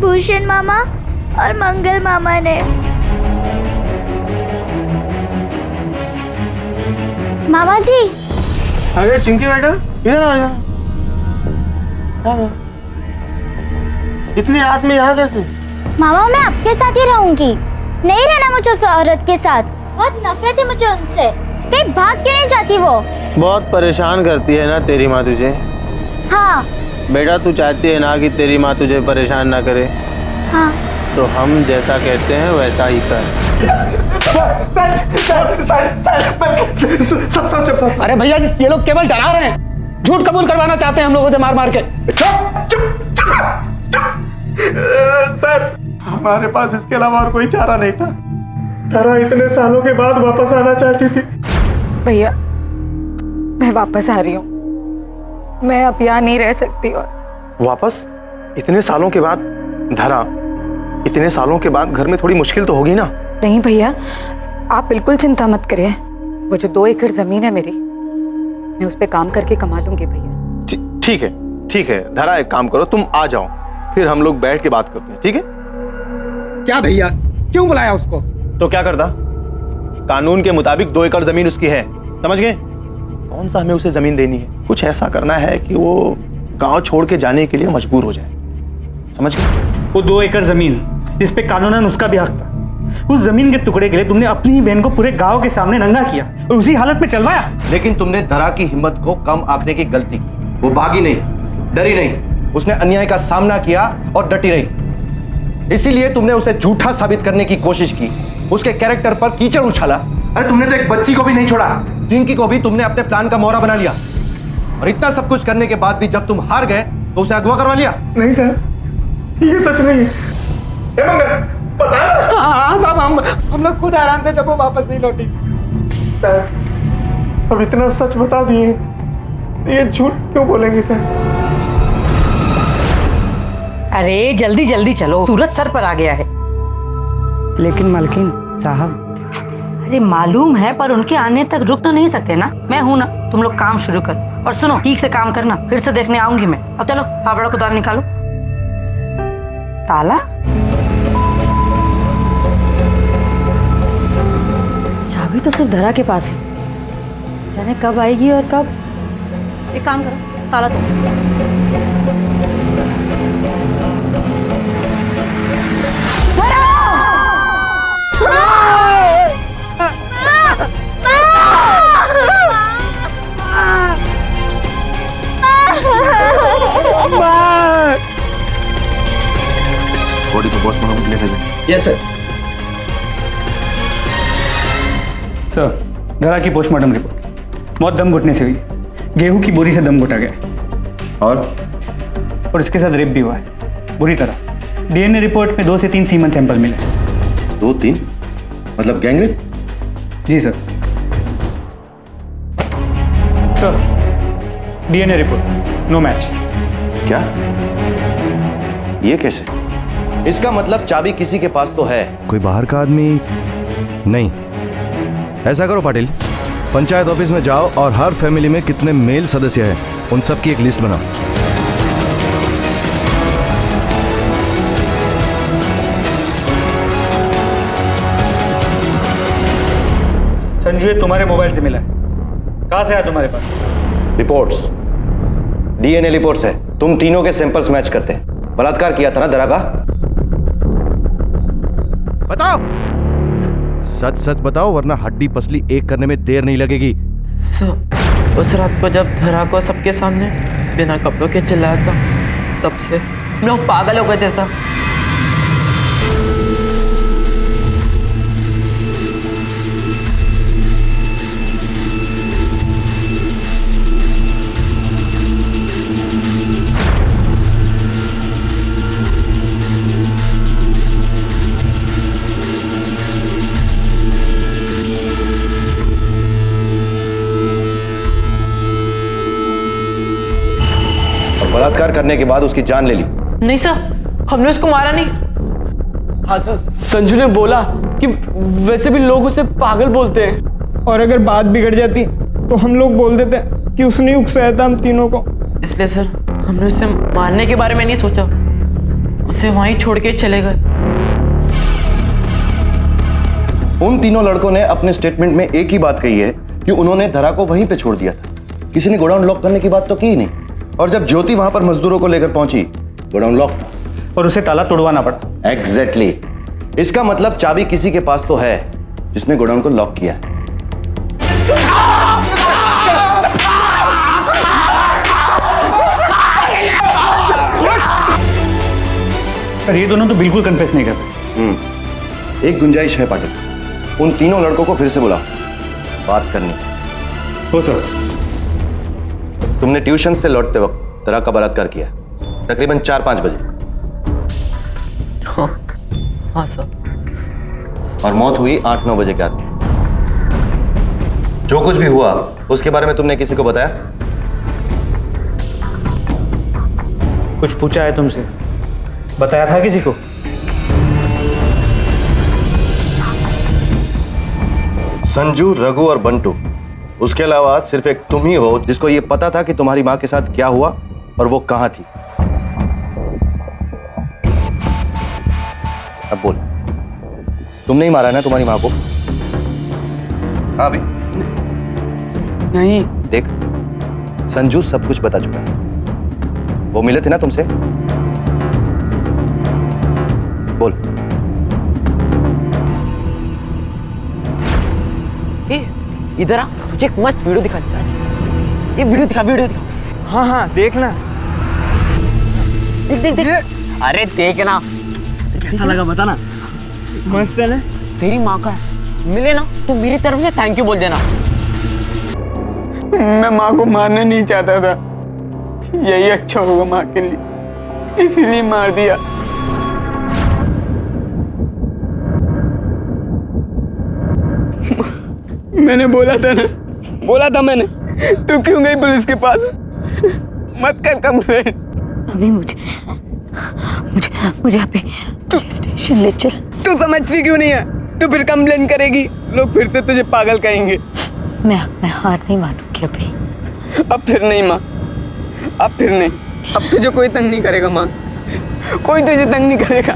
भूषण मामा और मंगल मामा ने। मामा जी। अरे चिंकी बेटा, इधर आ जा। इतनी रात में यहाँ कैसे? मामा, मैं आपके साथ ही रहूंगी, नहीं रहना मुझे उस औरत के साथ। बहुत नफरत है मुझे उनसे। कहीं भाग क्यों नहीं जाती वो? बहुत परेशान करती है ना तेरी माँ तुझे? हाँ। बेटा, तू चाहती है ना कि तेरी माँ तुझे परेशान ना करे? हाँ। तो हम जैसा कहते हैं वैसा ही कर। अरे भैया, ये लोग केवल डरा रहे हैं, झूठ कबूल करवाना चाहते हैं हम लोगों से मार मार के। सर, हमारे पास इसके अलावा और कोई चारा नहीं था। धरा इतने सालों के बाद वापस आना चाहती थी। भैया, मैं वापस आ रही हूँ, मैं अब यहाँ नहीं रह सकती। और वापस? इतने सालों के बाद? धरा, इतने सालों के बाद घर में थोड़ी मुश्किल तो होगी ना? नहीं भैया, आप बिल्कुल चिंता मत करिए। वो जो 2 एकड़ जमीन है मेरी, मैं उस पे काम करके कमा लूंगी भैया। ठीक है, ठीक है। धरा, एक काम करो, तुम आ जाओ, फिर हम लोग बैठ के बात करते हैं, ठीक है? क्या भैया, क्यों बुलाया उसको? तो क्या करता? कानून के मुताबिक 2 एकड़ जमीन उसकी है, समझ गए? कौन सा हमें उसे जमीन देनी है? कुछ ऐसा करना है कि वो गांव छोड़ के जाने के लिए मजबूर हो जाए, समझ गए? वो 2 एकड़ जमीन जिस पे कानूनन उसका भी हक था, उस जमीन के टुकड़े के लिए तुमने अपनी ही बहन को पूरे गांव के सामने नंगा किया और उसी हालत में चलवाया। लेकिन तुमने धरा की हिम्मत को कम आंकने की गलती की। वो भागी नहीं, डरी नहीं, उसने अन्याय का सामना किया और डटी नहीं। इसीलिए तुमने उसे झूठा साबित करने की कोशिश की, उसके कैरेक्टर पर कीचड़ उछाला। अरे तुमने तो एक बच्ची को भी नहीं छोड़ा, चिंकी को भी तुमने अपने प्लान का मोहरा बना लिया। और इतना सब कुछ करने के बाद भी जब तुम हार गए तो उसे अगवा करवा लिया। नहीं सर, ये सच नहीं है। हाँ साहब, हम लोग खुद हैरान थे जब वो वापस नहीं लौटी। सर, अब इतना सच बता दिए, ये झूठ क्यों बोलेंगे सर? अरे जल्दी जल्दी चलो, सूरज सर पर आ गया है। लेकिन मालकिन साहब, अरे मालूम है, पर उनके आने तक रुक तो नहीं सकते ना। मैं हूं ना, तुम लोग काम शुरू कर। और सुनो, ठीक से काम करना, फिर से देखने आऊंगी मैं। अब चलो, फावड़ा को तार निकालो। ताला? चाबी तो सिर्फ धरा के पास है, जाने कब आएगी और कब। एक काम करो, ताला तो बॉडी को पोस्टमार्टम के लिए भेजें। Yes sir. सर, धरा की पोस्टमार्टम रिपोर्ट मौत दम घुटने से हुई, गेहूं की बोरी से दम घुटा गया और इसके साथ रेप भी हुआ है बुरी तरह। डीएनए रिपोर्ट में 2 से 3 सीमन सैंपल मिले। 2-3 मतलब गैंगरेप? जी sir. Sir, DNA report no match. क्या? ये कैसे? इसका मतलब चाबी किसी के पास तो है। कोई बाहर का आदमी नहीं। ऐसा करो पाटिल, पंचायत ऑफिस में जाओ और हर फैमिली में कितने मेल सदस्य हैं उन सब की एक लिस्ट बनाओ। संजू, ये तुम्हारे मोबाइल से मिला है, कहां से आया तुम्हारे पास? रिपोर्ट्स, डीएनए रिपोर्ट्स है। तुम तीनों के सैंपल्स मैच करते हैं। बलात्कार किया था ना धरा का? बताओ, सच सच बताओ, वरना हड्डी पसली एक करने में देर नहीं लगेगी। उस रात को जब धरा को सबके सामने बिना कपड़ों के चिल्लाया था, तब से हम लोग पागल हो गए थे सब। बलात्कार करने के बाद उसकी जान ले ली। नहीं सर, हमने उसको मारा नहीं। हाँ सर, संजू ने बोला कि वैसे भी लोग उसे पागल बोलते हैं। और अगर बात बिगड़ जाती तो हम लोग बोल देते कि उसने उकसाया था हम तीनों को। इसलिए सर हमने उसे मारने के बारे में नहीं सोचा, उसे वहीं छोड़ के चले गए। उन तीनों लड़कों ने अपने स्टेटमेंट में एक ही बात कही है कि उन्होंने धरा को वहीं पे छोड़ दिया था। किसी ने गोडाउन लॉक करने की बात तो की ही नहीं। और जब ज्योति वहां पर मजदूरों को लेकर पहुंची, गोडाउन लॉक था और उसे ताला तोड़वाना पड़ा। एग्जैक्टली। इसका मतलब चाबी किसी के पास तो है जिसने गोडाउन को लॉक किया है। सर ये दोनों तो बिल्कुल कन्फेस नहीं करते। एक गुंजाइश है पाटिल, उन तीनों लड़कों को फिर से बुला, बात करनी। हो सर। तुमने ट्यूशन से लौटते वक्त धरा का बलात्कार किया, तकरीबन 4-5 बजे। हाँ सर। और मौत हुई 8-9 बजे के आसपास। जो कुछ भी हुआ उसके बारे में तुमने किसी को बताया? कुछ पूछा है तुमसे? बताया था किसी को? संजू, रघु और बंटू, उसके अलावा सिर्फ एक तुम ही हो जिसको यह पता था कि तुम्हारी मां के साथ क्या हुआ और वो कहां थी। अब बोल, तुमने ही मारा है ना तुम्हारी मां को? हाँ भी नहीं। देख, संजू सब कुछ बता चुका है। वो मिले थे ना तुमसे? बोल। इधर आ, तुझे एक मस्त वीडियो दिखा दिया। ये वीडियो दिखा, वीडियो दिखा। हाँ हाँ देखना। देख देख देख। अरे देखना। कैसा लगा बताना? मस्त है ना? तेरी माँ का मिले ना तो मेरी तरफ से थैंक यू बोल देना। मैं माँ को मारना नहीं चाहता था, यही अच्छा होगा माँ के लिए, इसीलिए मार दिया। मैंने बोला था ना, बोला था मैंने। तू क्यों गई पुलिस के पास? मत कर कंप्लेंट। अभी मुझे अभी पुलिस स्टेशन ले चल। तू समझती क्यों नहीं है? तू फिर कंप्लेंट करेगी, लोग फिर से तुझे पागल कहेंगे। मैं हार नहीं मानूंगी अभी। अब फिर नहीं माँ, अब फिर नहीं। अब तुझे कोई तंग नहीं करेगा माँ, कोई तुझे तंग नहीं करेगा।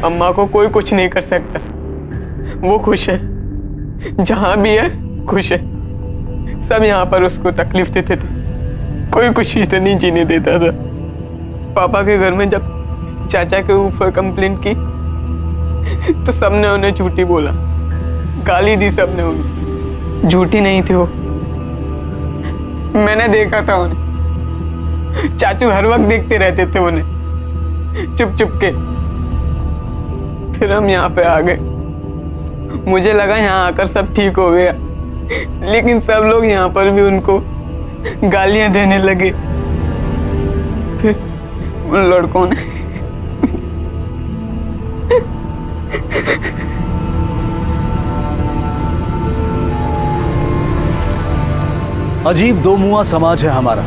अम्मा को कोई कुछ नहीं कर सकता, वो खुश है, जहां भी है खुश है। सब यहाँ पर उसको तकलीफ देते थे, कोई खुशी से नहीं जीने देता था। पापा के घर में जब चाचा के ऊपर कंप्लेंट की तो सबने उन्हें झूठी बोला, गाली दी सबने उन्हें। झूठी नहीं थी वो, मैंने देखा था उन्हें। चाचू हर वक्त देखते रहते थे उन्हें चुप चुप के। फिर हम यहाँ पे आ गए, मुझे लगा यहाँ आकर सब ठीक हो गया, लेकिन सब लोग यहाँ पर भी उनको गालियां देने लगे। फिर उन लड़कों ने अजीब दो मुआ समाज है हमारा,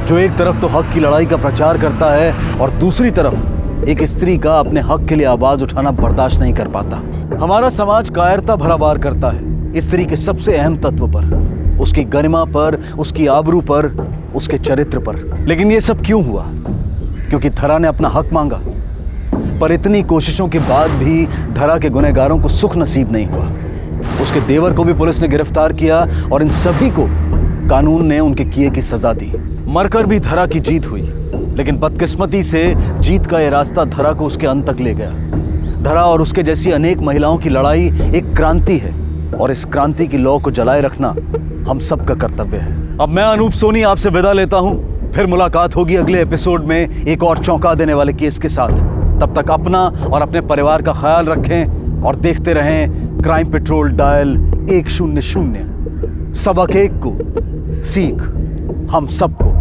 जो एक तरफ तो हक की लड़ाई का प्रचार करता है और दूसरी तरफ एक स्त्री का अपने हक के लिए आवाज उठाना बर्दाश्त नहीं कर पाता। हमारा समाज कायरता भरा वार करता है स्त्री के सबसे अहम तत्व पर, उसकी गरिमा पर, उसकी आबरू पर, उसके चरित्र पर। लेकिन ये सब क्यों हुआ? क्योंकि धरा ने अपना हक मांगा। पर इतनी कोशिशों के बाद भी धरा के गुनहगारों को सुख नसीब नहीं हुआ। उसके देवर को भी पुलिस ने गिरफ्तार किया और इन सभी को कानून ने उनके किए की सजा दी। मरकर भी धरा की जीत हुई, लेकिन बदकिस्मती से जीत का यह रास्ता धरा को उसके अंत तक ले गया। धरा और उसके जैसी अनेक महिलाओं की लड़ाई एक क्रांति है और इस क्रांति की लौ को जलाए रखना हम सबका कर्तव्य है। अब मैं अनूप सोनी आपसे विदा लेता हूं, फिर मुलाकात होगी अगले एपिसोड में एक और चौंका देने वाले केस के साथ। तब तक अपना और अपने परिवार का ख्याल रखें और देखते रहें क्राइम पेट्रोल डायल 100। सबक एक को सीख हम सबको।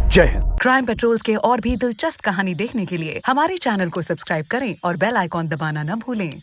जय हिंद। क्राइम पेट्रोल्स के और भी दिलचस्प कहानी देखने के लिए हमारे चैनल को सब्सक्राइब करें और बेल आइकॉन दबाना न भूलें।